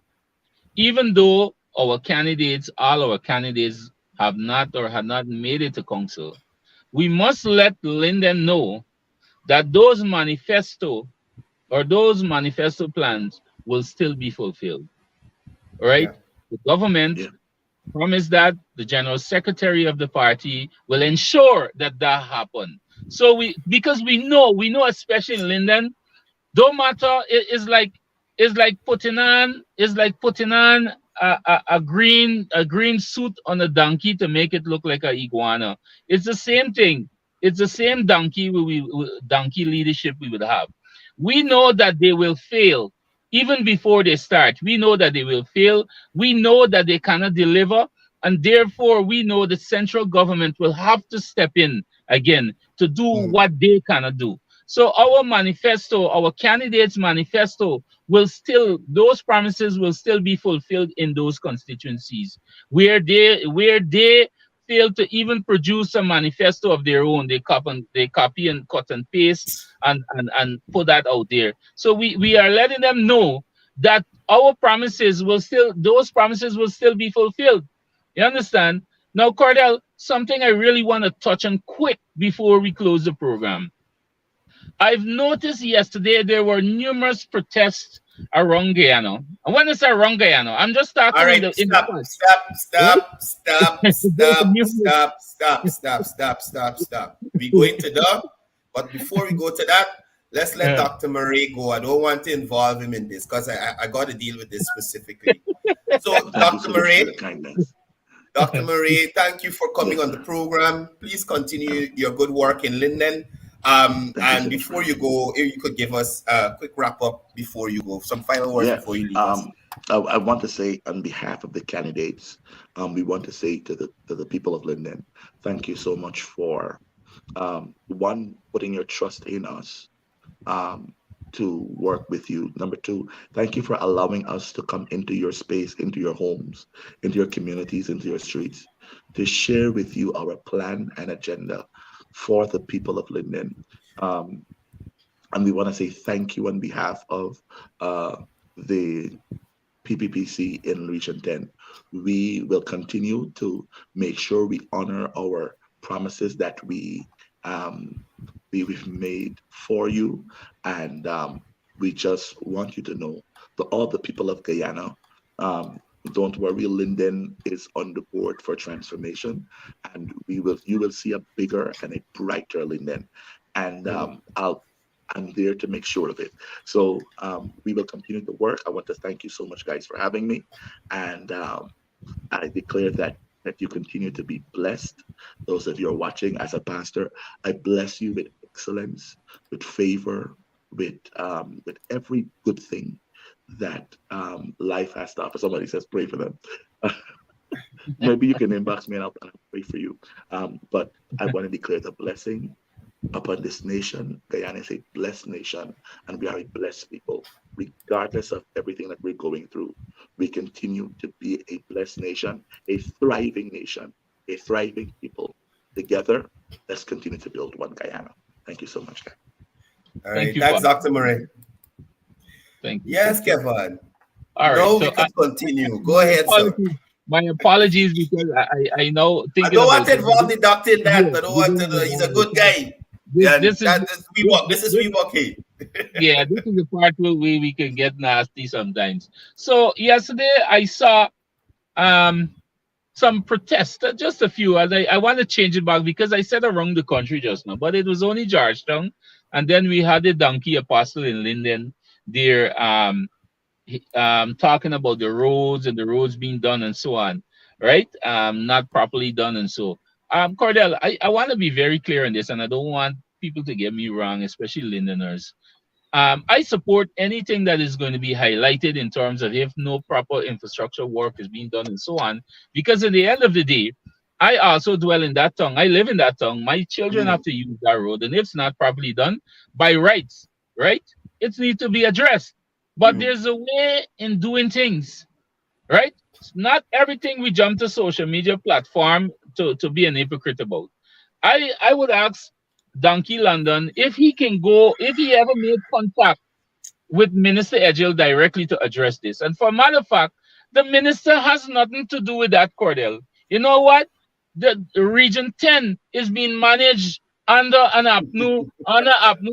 [SPEAKER 6] even though all our candidates have not or had not made it to council, we must let Linden know that those manifesto plans will still be fulfilled. All right?
[SPEAKER 4] yeah.
[SPEAKER 6] The government
[SPEAKER 5] Yeah.
[SPEAKER 6] promised that the general secretary of the party will ensure that that happen. So because we know, especially in Linden, don't matter. It's like putting on a green suit on a donkey to make it look like a iguana. It's the same thing. It's the same donkey donkey leadership we would have. We know that they will fail, even before they start. We know that they will fail. We know that they cannot deliver. And therefore, we know the central government will have to step in again to do
[SPEAKER 4] Mm.
[SPEAKER 6] what they cannot do. So our manifesto, our candidates' manifesto will still, those promises will still be fulfilled in those constituencies where they fail to even produce a manifesto of their own. They copy and cut and paste and put that out there. So we are letting them know that our promises will still, those promises will still be fulfilled. You understand? Now, Cordell, something I really want to touch on quick before we close the program. I've noticed yesterday there were numerous protests around Guyana. And when I say around Guyana, I'm just
[SPEAKER 4] All
[SPEAKER 6] talking in
[SPEAKER 4] right,
[SPEAKER 6] the
[SPEAKER 4] stop,
[SPEAKER 6] past,
[SPEAKER 4] stop,
[SPEAKER 6] right?
[SPEAKER 4] stop, stop,
[SPEAKER 6] There were
[SPEAKER 4] stop,
[SPEAKER 6] numerous.
[SPEAKER 4] stop, stop, stop, stop, stop, stop. We go into the, but before we go to that, let's let
[SPEAKER 6] Uh,
[SPEAKER 4] Dr. Murray go. I don't want to involve him in this because I got to deal with this specifically. So,
[SPEAKER 5] Thank you
[SPEAKER 4] Dr.
[SPEAKER 5] so much for
[SPEAKER 4] Murray,
[SPEAKER 5] your kindness.
[SPEAKER 4] Dr. Murray, thank you for coming
[SPEAKER 5] Yes,
[SPEAKER 4] on the
[SPEAKER 5] sir.
[SPEAKER 4] program. Please continue your good work in Linden.
[SPEAKER 5] Thank you
[SPEAKER 4] And
[SPEAKER 5] so much for
[SPEAKER 4] before you
[SPEAKER 5] having me.
[SPEAKER 4] go, if you could give us a quick wrap up before you go, some final words
[SPEAKER 5] Yeah.
[SPEAKER 4] before you leave us.
[SPEAKER 5] I want to say on behalf of the candidates, we want to say to the people of Linden, thank you so much for one, putting your trust in us um, to work with you. Number two, thank you for allowing us to come into your space, into your homes, into your communities, into your streets, to share with you our plan and agenda for the people of Linden. Um, and we want to say thank you on behalf of the PPPC in Region 10. We will continue to make sure we honor our promises that um, we've made for you. And we just want you to know that all the people of Guyana, um, don't worry, Linden is on the board for transformation, and you will see a bigger and a brighter Linden. And
[SPEAKER 4] Mm.
[SPEAKER 5] I'm there to make sure of it. So we will continue to work. I want to thank you so much, guys, for having me, and I declare that you continue to be blessed. Those of you who are watching, as a pastor, I bless you with excellence, with favor, with every good thing that life has to offer. Somebody says, pray for them. Maybe you can inbox me and I'll pray for you. But I want to declare the blessing upon this nation. Guyana is a blessed nation, and we are a blessed people. Regardless of everything that we're going through, we continue to be a blessed nation, a thriving people. Together, let's continue to build one Guyana. Thank you so much, guys.
[SPEAKER 4] All
[SPEAKER 6] Thank
[SPEAKER 4] right,
[SPEAKER 6] you,
[SPEAKER 4] thanks,
[SPEAKER 6] Pastor.
[SPEAKER 4] Dr. Murray.
[SPEAKER 6] Thank you.
[SPEAKER 4] Yes,
[SPEAKER 6] Thank you.
[SPEAKER 4] Kevon.
[SPEAKER 6] All right.
[SPEAKER 4] Now we
[SPEAKER 6] So
[SPEAKER 4] could continue. Go
[SPEAKER 6] my
[SPEAKER 4] ahead, sir.
[SPEAKER 6] apologies. My apologies because I know
[SPEAKER 4] I
[SPEAKER 6] thinking
[SPEAKER 4] don't want
[SPEAKER 6] about
[SPEAKER 4] to
[SPEAKER 6] it.
[SPEAKER 4] involve the doctor in that.
[SPEAKER 6] Yeah,
[SPEAKER 4] I don't
[SPEAKER 6] we
[SPEAKER 4] want
[SPEAKER 6] don't
[SPEAKER 4] to.
[SPEAKER 6] have
[SPEAKER 4] He's a
[SPEAKER 6] all
[SPEAKER 4] good
[SPEAKER 6] because
[SPEAKER 4] guy.
[SPEAKER 6] this
[SPEAKER 4] And
[SPEAKER 6] is
[SPEAKER 4] that is Weebok. This is Weebok here.
[SPEAKER 6] yeah, this is the part where we can get nasty sometimes. So yesterday I saw um some protests, just a few. As I want to change it back because I said around the country just now, but it was only Georgetown, and then we had the donkey apostle in Linden there talking about the roads and the roads being done and so on, right? Not properly done and so. Cordell, I want to be very clear on this, and I don't want people to get me wrong, especially Lindeners. I support anything that is going to be highlighted in terms of if no proper infrastructure work is being done and so on. Because at the end of the day, I also dwell in that tongue. I live in that tongue. My children have
[SPEAKER 4] Mm,
[SPEAKER 6] to use that road, and if it's not properly done by rights, right, it needs to be addressed. But
[SPEAKER 4] mm,
[SPEAKER 6] there's a way in doing things, right? Not everything we jump to social media platform to be an hypocrite about. I would ask Donkey London if he can go, if he ever made contact with Minister Edgel directly to address this. And for a matter of fact, the minister has nothing to do with that, Cordell. You know what? The Region 10 is being managed under APNU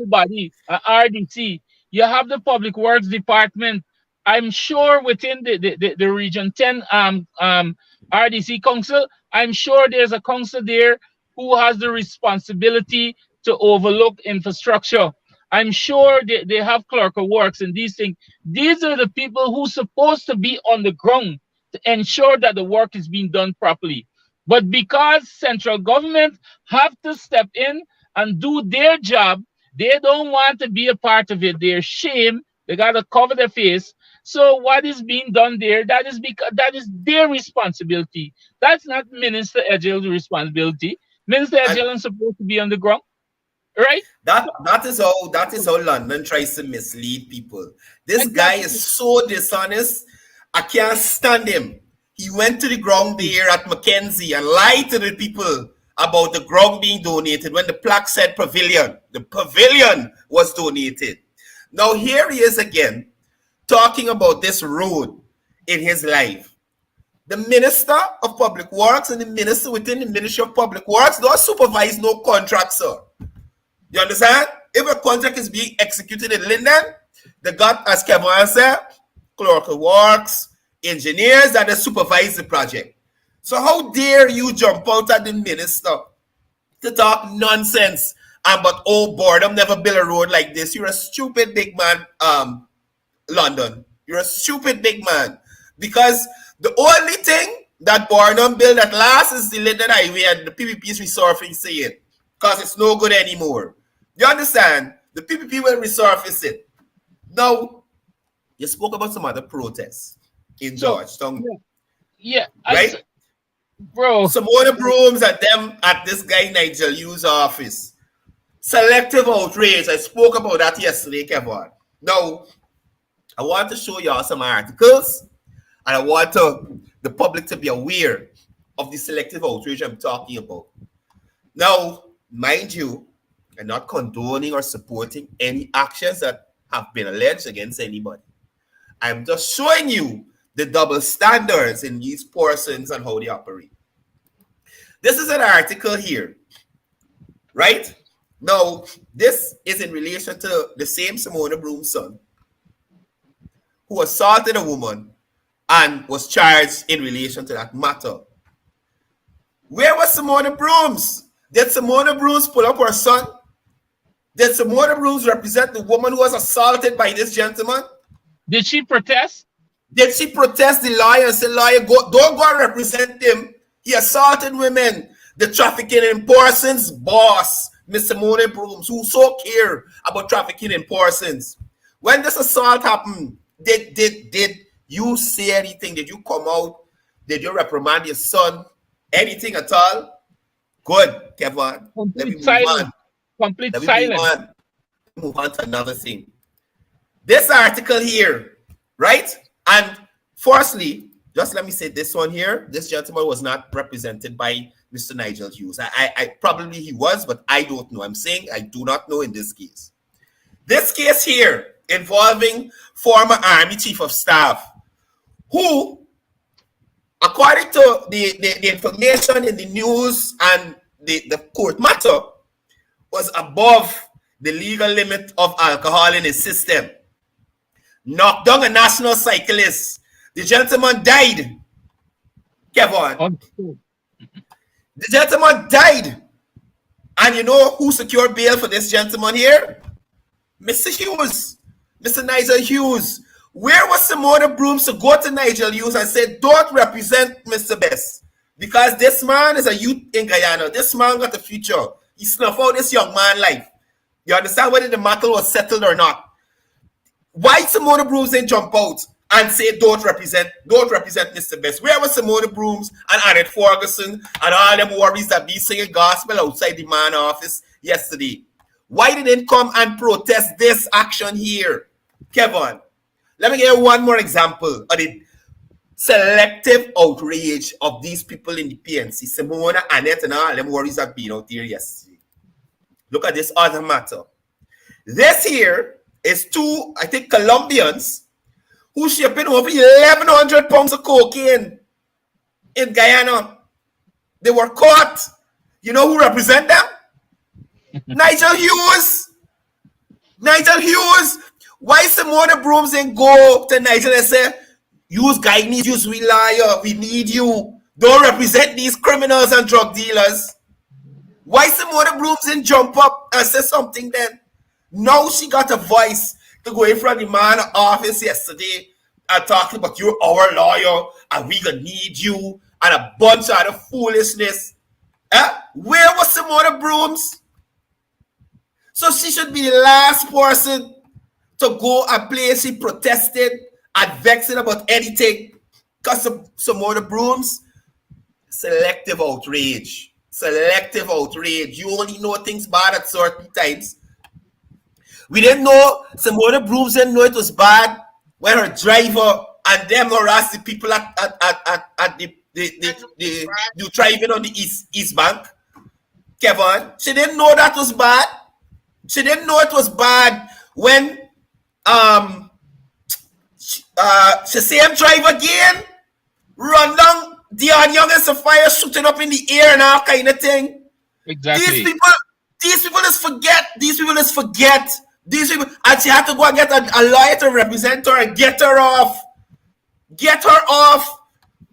[SPEAKER 6] body, RDC. You have the Public Works Department. I'm sure within the Region 10 RDC Council, I'm sure there's a council there who has the responsibility to overlook infrastructure. I'm sure they have clerk of works and these things. These are the people who supposed to be on the ground to ensure that the work is being done properly. But because central government have to step in and do their job, they don't want to be a part of it. They're shame. They got to cover their face So what is being done there? That is because that is their responsibility. That's not Minister Ejel's responsibility. Minister
[SPEAKER 4] And
[SPEAKER 6] Ejel is supposed to be on the ground, right?
[SPEAKER 4] that is how London tries to mislead people. This guy
[SPEAKER 6] Exactly.
[SPEAKER 4] is so dishonest. I can't stand him. He went to the ground there at Mackenzie and lied to the people about the ground being donated when the plaque said pavilion. The pavilion was donated. Now here he is again talking about this road in his life. The Minister of Public Works and the minister within the Ministry of Public Works don't supervise no contract, sir. You understand? If a contract is being executed in Linden, they got, as Kevon said, clerical works, engineers that supervise the project. So how dare you jump out at the minister to talk nonsense about, oh, boredom never built a road like this? You're a stupid big man, London. You're a stupid big man. Because the only thing that Boredom built at last is the Linden Highway and the PPP is resurfacing it. Because it's no good anymore. You understand? The PPP will resurface it. Now, you spoke about some other protests in Georgetown,
[SPEAKER 6] Yeah,
[SPEAKER 4] right?
[SPEAKER 6] bro.
[SPEAKER 4] Some other brooms at them at this guy Nigel Hughes' office. Selective outrage. I spoke about that yesterday, Kevon. Now, I want to show y'all some articles, and I want the public to be aware of the selective outrage I'm talking about. Now, mind you, I'm not condoning or supporting any actions that have been alleged against anybody. I'm just showing you the double standards in these persons and how they operate. This is an article here, right? Now, this is in relation to the same Simona Broom's son who assaulted a woman and was charged in relation to that matter. Where was Simona Brooms? Did Simona Brooms pull up her son? Did Simona Brooms represent the woman who was assaulted by this gentleman?
[SPEAKER 6] Did she protest?
[SPEAKER 4] Did she protest the lawyer and say, lawyer, don't go and represent him? He assaulted women. The trafficking in persons boss, Miss Simone Brooms, who so care about trafficking in persons. When this assault happened, did you say anything? Did you come out? Did you reprimand your son? Anything at all? Good, Kevon. Let me move on.
[SPEAKER 6] Complete silence.
[SPEAKER 4] Move on to another thing. This article here, right? And firstly, just let me say this one here. This gentleman was not represented by Mr. Nigel Hughes. I probably he was, but I don't know. I'm saying I do not know in this case. This case here involving former Army Chief of Staff, who, according to the information in the news and the court matter, was above the legal limit of alcohol in his system. Knocked down a national cyclist. The gentleman died. Kevon. The gentleman died. And you know who secured bail for this gentleman here? Mr. Hughes. Mr. Nigel Hughes. Where was Simona Brooms to go to Nigel Hughes and say, don't represent Mr. Best? Because this man is a youth in Guyana. This man got a future. He snuffed out this young man's life. You understand whether the matter was settled or not? Why Simona Brooms didn't jump out and say, don't represent Mr. Best? Where was Simona Brooms and Annette Ferguson and all them worries that be singing gospel outside the man office yesterday? Why didn't come and protest this action here? Kevon, let me give you one more example of the selective outrage of these people in the PNC. Simona, Annette, and all them worries that been out there yesterday. Look at this other matter. This here is two, I think, Colombians who shipping over 1,100 pounds of cocaine in Guyana. They were caught. You know who represent them? Nigel Hughes. Nigel Hughes. Why Simona Brooms didn't go to Nigel and say, Hughes, guy needs you, we liar, we need you. Don't represent these criminals and drug dealers. Why Simona Brooms didn't jump up and say something then? Now she got a voice to go in front of the man office yesterday and talking about you're our lawyer and we gonna need you and a bunch of other foolishness. Where was Simona Brooms? So she should be the last person to go and play. She protested and vexing about anything because some more the brooms. Selective outrage. Selective outrage. You only know things bad at certain times. We didn't know, some other brooms didn't know it was bad when her driver and them harassed the people at the driving on the East Bank. Kevon, she didn't know that was bad. She didn't know it was bad when she same driver again run down Dion Young and Sophia shooting up in the air and all kind of thing.
[SPEAKER 6] Exactly.
[SPEAKER 4] These people just forget. These people, and she had to go and get a lawyer to represent her and get her off. Get her off.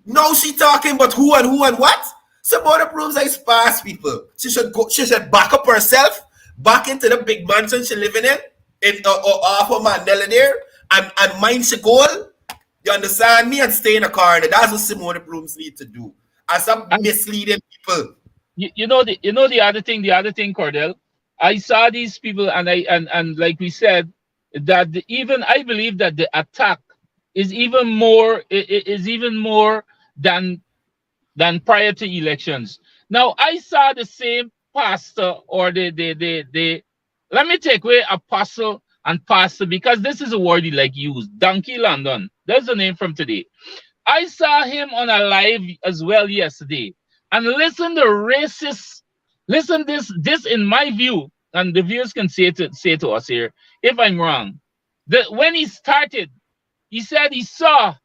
[SPEAKER 4] Now she talking about who and what. Some other proves I sparse people. She should back up herself, back into the big mansion she living in off of Mandela there, and mind she goal. You understand me? And stay in a corner. That's what Simone Brooms need to do. And stop misleading people.
[SPEAKER 6] You know the other thing, Courdel. I saw these people, and like we said, that even I believe that the attack is even more than prior to elections. Now I saw the same pastor or the let me take away apostle and pastor because this is a word he like use. Donkey London. That's the name from today. I saw him on a live as well yesterday. And listen the racist. Listen this in my view, and the viewers can say to us here if I'm wrong. When he started, he said he saw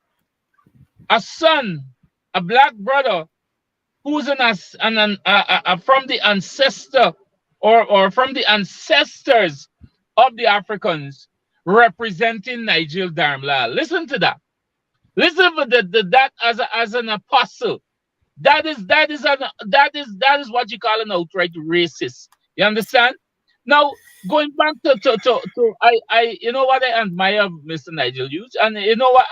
[SPEAKER 6] a son, a black brother, who's from the ancestor or from the ancestors of the Africans representing Nigel Darmla. Listen to that. Listen for that as an apostle. That is what you call an outright racist. You understand? Now going back to I you know what, I admire Mr. Nigel Hughes, and you know what,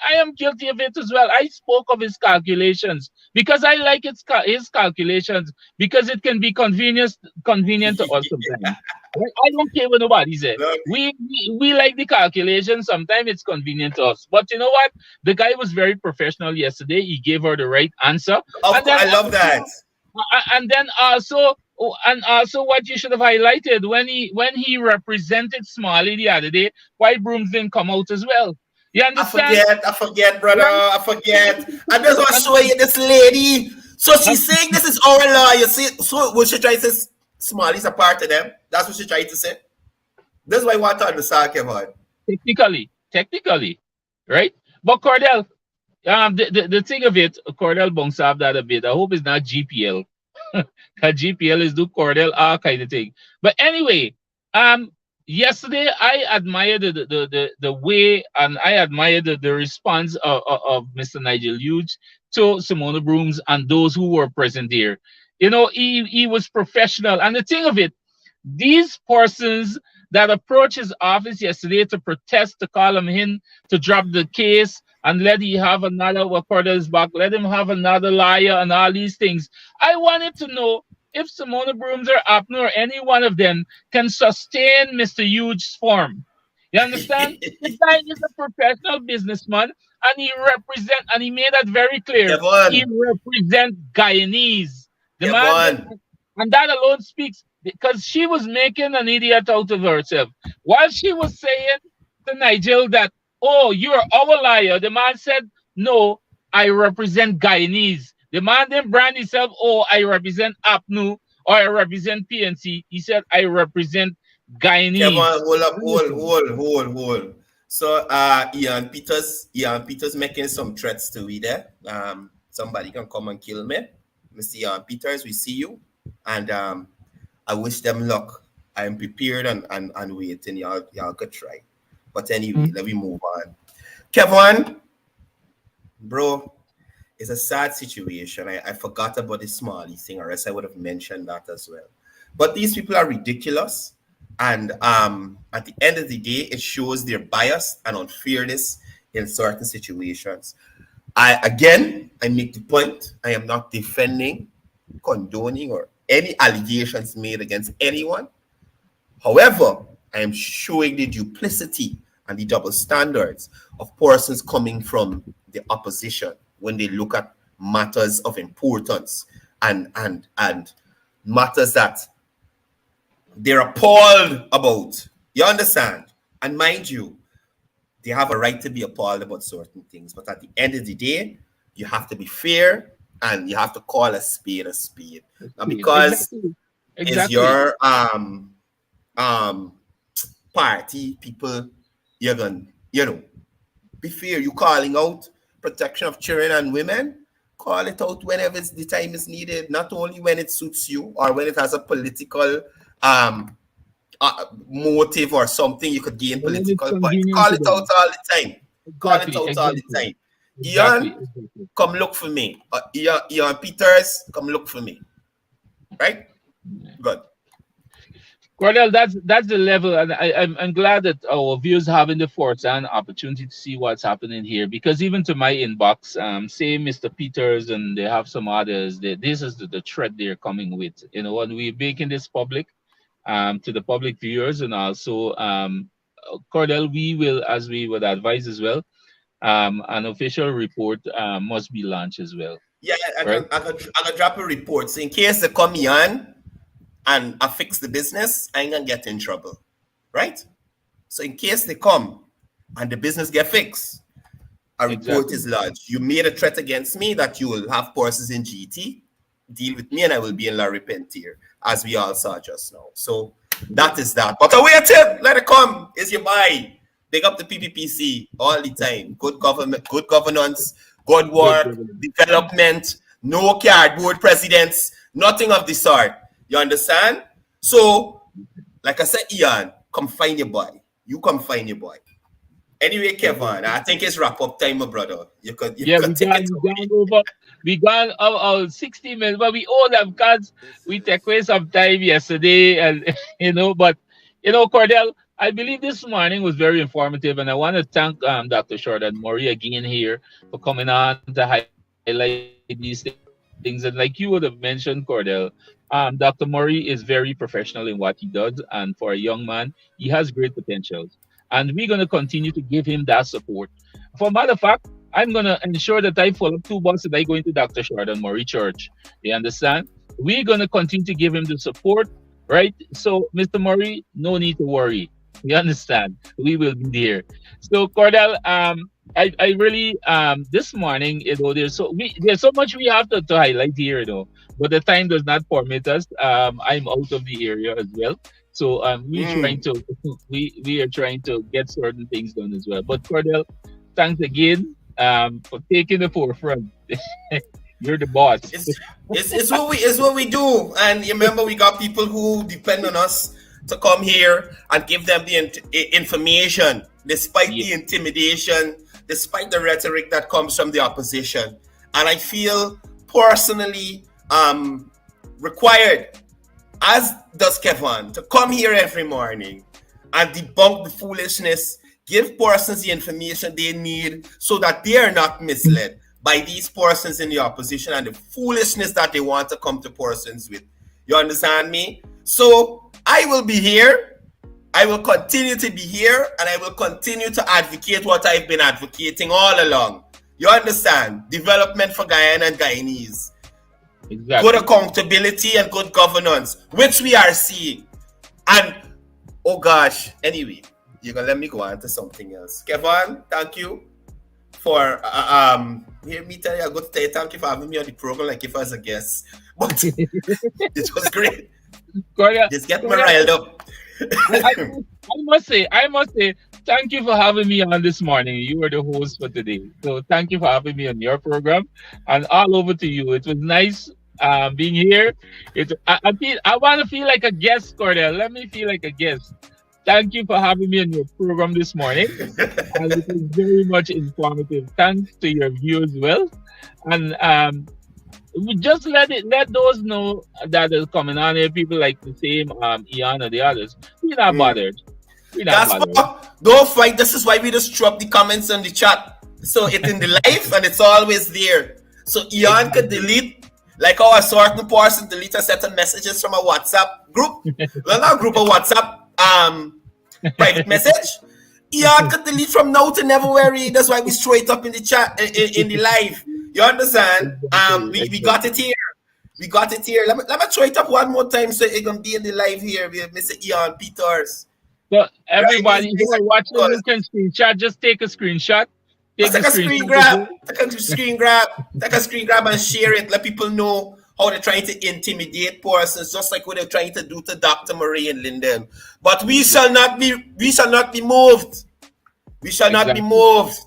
[SPEAKER 6] I am guilty of it as well. I spoke of his calculations because I like his calculations because it can be convenient to us sometimes. I don't care what nobody says. We like the calculations. Sometimes it's convenient to us. But you know what? The guy was very professional yesterday. He gave her the right answer.
[SPEAKER 4] I love that.
[SPEAKER 6] And then also what you should have highlighted when he represented Smalley the other day, why Brooms didn't come out as well. You understand?
[SPEAKER 4] I forget, brother. I forget. I just want to show you this lady. So she's saying this is our law. You see? So will she try to say Smalley's a part of them? That's what she tried to say. This is why I want to understand, Kevon.
[SPEAKER 6] Technically, right? But Courdel, the thing of it, Courdel bounced off that a bit. I hope it's not GPL. GPL is do Courdel, kind of thing. But anyway, yesterday I admired the way, and I admired the response of Mr. Nigel Hughes to Simona Brooms and those who were present there. You know, he was professional. And the thing of it, these persons that approached his office yesterday to protest, to call him in, to drop the case, and let him have another Cordel's back, let him have another liar and all these things. I wanted to know if Simona Brooms or Apner or any one of them can sustain Mr. Hughes' form. You understand? This guy is a professional businessman, and he made that very clear. He represents Guyanese. The man, and that alone speaks, because she was making an idiot out of herself. While she was saying to Nigel that, oh, you're our liar, the man said, no, I represent Guyanese. The man then brand himself, oh, I represent APNU or I represent PNC. He said, I represent Guyanese.
[SPEAKER 4] Hold. So Ian Peters making some threats to me there. Somebody can come and kill me. Mr. Ian Peters, we see you. And I wish them luck. I am prepared and waiting. Y'all could try. But anyway, let me move on. Kevon, bro, it's a sad situation. I forgot about the Smalley thing, or else I would have mentioned that as well. But these people are ridiculous. And at the end of the day, it shows their bias and unfairness in certain situations. I make the point, I am not defending, condoning, or any allegations made against anyone. However, I am showing the duplicity and the double standards of persons coming from the opposition when they look at matters of importance and matters that they're appalled about. You understand? And mind you, they have a right to be appalled about certain things. But at the end of the day, you have to be fair and you have to call a spade a spade. Now, because it's your party, people, you're gonna, be fair. You calling out protection of children and women, call it out whenever the time is needed, not only when it suits you or when it has a political motive or something you could gain political points. Call it out all the time. Call it out all the time. Ian, come look for me. Ian Peters, come look for me. Right? Good.
[SPEAKER 6] Courdel, that's the level, and I'm glad that our viewers having the foresight opportunity to see what's happening here. Because even to my inbox, say Mr. Peters and they have some others, this is the threat they're coming with. When we're making this public, to the public viewers, and also Courdel, we will, as we would advise as well, an official report must be launched as well.
[SPEAKER 4] Yeah, I can drop a report. So in case they come in and I fix the business, I ain't gonna get in trouble, right? So in case they come and the business get fixed, a report is lodged. You made a threat against me that you will have persons in GT deal with me and I will be in La Repentier, as we all saw just now. So that is that. But wait till let it come. Is your buy. Big up the PPPC all the time. Good government, good governance, good work, development, no cardboard presidents, nothing of the sort. You understand? So, like I said, Ian, come find your boy. You come find your boy. Anyway, Kevon, I think it's wrap up time, my brother. You could take it over.
[SPEAKER 6] We gone our 60 minutes, but we all have cards. We take away some time yesterday, and but Courdel, I believe this morning was very informative, and I want to thank Dr. Jordan Murray again here for coming on to highlight these things. And like you would have mentioned, Courdel, Dr. Murray is very professional in what he does, and for a young man, he has great potentials. And we're going to continue to give him that support. For a matter of fact, I'm going to ensure that I follow 2 buses that I go into Dr. Jordan Murray Church. You understand? We're going to continue to give him the support, right? So, Mr. Murray, no need to worry. You understand? We will be there. So, Courdel, I really this morning, there's so much we have to highlight here, but the time does not permit us. I'm out of the area as well. So we are trying to get certain things done as well. But Courdel, thanks again for taking the forefront. You're the boss.
[SPEAKER 4] It's what we do. And you remember, we got people who depend on us to come here and give them the information, despite the intimidation, despite the rhetoric that comes from the opposition. And I feel personally required, as does Kevon, to come here every morning and debunk the foolishness, give persons the information they need so that they are not misled by these persons in the opposition and the foolishness that they want to come to persons with. You understand me? So I will be here. I will continue to be here, and I will continue to advocate what I've been advocating all along. You understand? Development for Guyana and Guyanese.
[SPEAKER 6] Exactly.
[SPEAKER 4] Good accountability and good governance, which we are seeing. And, oh gosh, anyway, you're going to let me go on to something else. Kevon, thank you for, hear me tell you, I'm going to tell you thank you for having me on the program like if I was a guest. But it was great. Just get me riled up.
[SPEAKER 6] I must say, thank you for having me on this morning. You were the host for today. So thank you for having me on your program. And all over to you. It was nice being here. I want to feel like a guest, Courdel. Let me feel like a guest. Thank you for having me on your program this morning. And it was very much informative. Thanks to your viewers as well. And we just let those know that is coming on here. People like the same Ian or the others. We're not bothered.
[SPEAKER 4] Don't fight. This is why we just drop the comments in the chat. So it's in the live and it's always there. So Ian could delete, like how a certain person delete a set of messages from a WhatsApp group. Well, not group, a WhatsApp private message. Ian could delete from now to never worry. That's why we throw it up in the chat, in the live. You understand? We got it here. We got it here. Let me throw it up one more time so it can be in the live here with Mr. Ian Peters.
[SPEAKER 6] So everybody who are watching, you can screenshot. Just take a screenshot.
[SPEAKER 4] Take a screen grab. Take a screen grab. Take a screen grab and share it. Let people know how they're trying to intimidate persons, just like what they're trying to do to Dr. Marie and Linden. But we shall not be moved. We shall not be moved.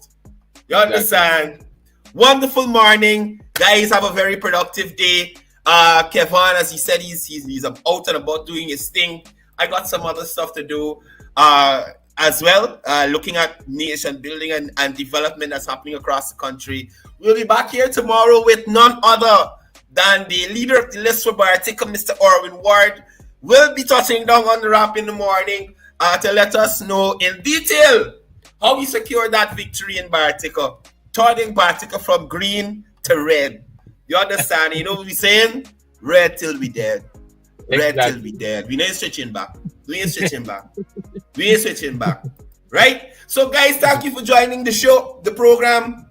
[SPEAKER 4] You understand? Wonderful morning. Guys, have a very productive day. Kevon, as he said, he's out and about doing his thing. I got some other stuff to do as well, looking at nation building and development that's happening across the country. We'll be back here tomorrow with none other than the leader of the list for Bartica, Mr. Orwin Ward. We'll be touching down on the wrap in the morning to let us know in detail how we secured that victory in Bartica, turning Bartica from green to red. You understand? You know what we're saying? Red till we dead. Red till we dead. We ain't switching back. We ain't switching back. Right? So, guys, thank you for joining the show, the program.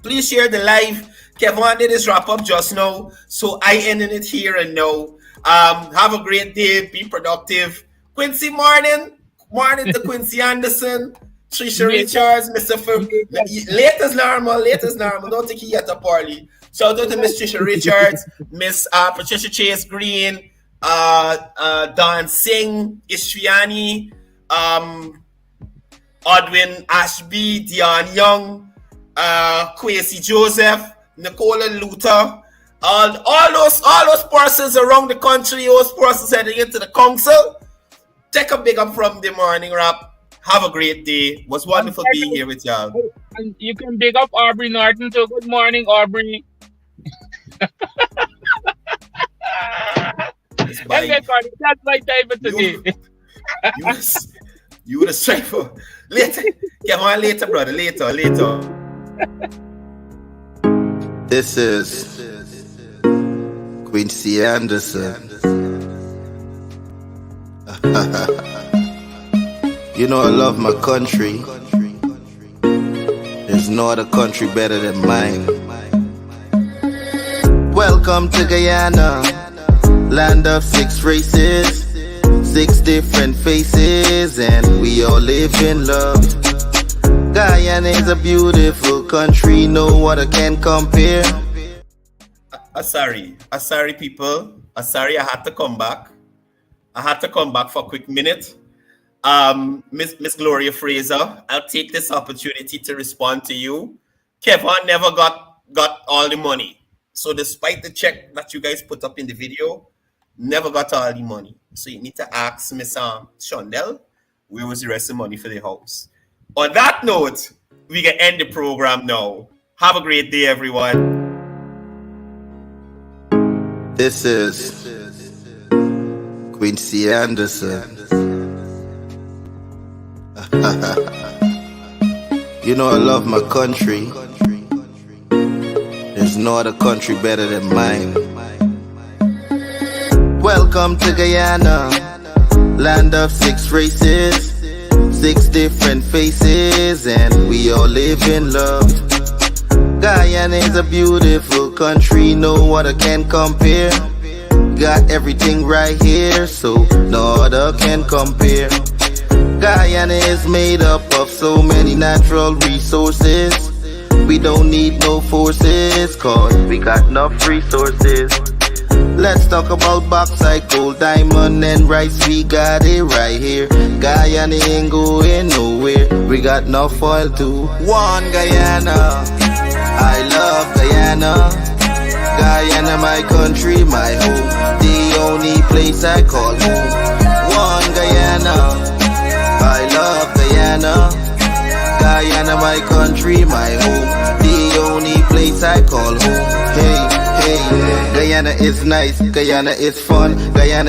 [SPEAKER 4] Please share the live. Kevon did his wrap up just now, so I ended it here and now. Have a great day. Be productive. Quincy, morning to Quincy Anderson, Trisha Richards, Mr. Latest normal. Don't think he yet a party. Shout out to Miss Trisha Richards, Miss Patricia Chase Green, Don Singh, Ishviani, Odwin Ashby, Dion Young, Kwesi Joseph, Nicola Luther, all those persons around the country, those persons heading into the council. Take a big up from the morning wrap. Have a great day. It was wonderful being here with y'all.
[SPEAKER 6] And you can big up Aubrey Norton too. Good morning, Aubrey. That's my time for today.
[SPEAKER 4] You would have straight for later. Come on, later, brother. Later.
[SPEAKER 7] This is Quincy Anderson. You know I love my country. There's no other country better than mine. Welcome to Guyana, land of 6 races, 6 different faces, and we all live in love. Guyana is a beautiful country, no other can compare.
[SPEAKER 4] Sorry people. Sorry, I had to come back. For a quick minute. Miss Gloria Fraser, I'll take this opportunity to respond to you. Kevon never got all the money. So despite the check that you guys put up in the video, never got all the money. So you need to ask Miss Shondell, where was the rest of the money for the house? On that note, we can end the program now. Have a great day, everyone.
[SPEAKER 7] This is Quincy Anderson. You know I love my country. There's no other country better than mine. Welcome to Guyana, land of 6 races, 6 different faces, and we all live in love. Guyana is a beautiful country, no other can compare. Got everything right here, so no other can compare. Guyana is made up of so many natural resources. We don't need no forces, cause we got enough resources. Let's talk about bauxite, gold, diamond, and rice. We got it right here. Guyana ain't going nowhere. We got enough oil too. One Guyana, I love Guyana. Guyana, my country, my home. The only place I call home. One Guyana, I love Guyana. Guyana, my country, my home. The only place I call home. Hey, Guyana is nice, Guyana is fun, Guyana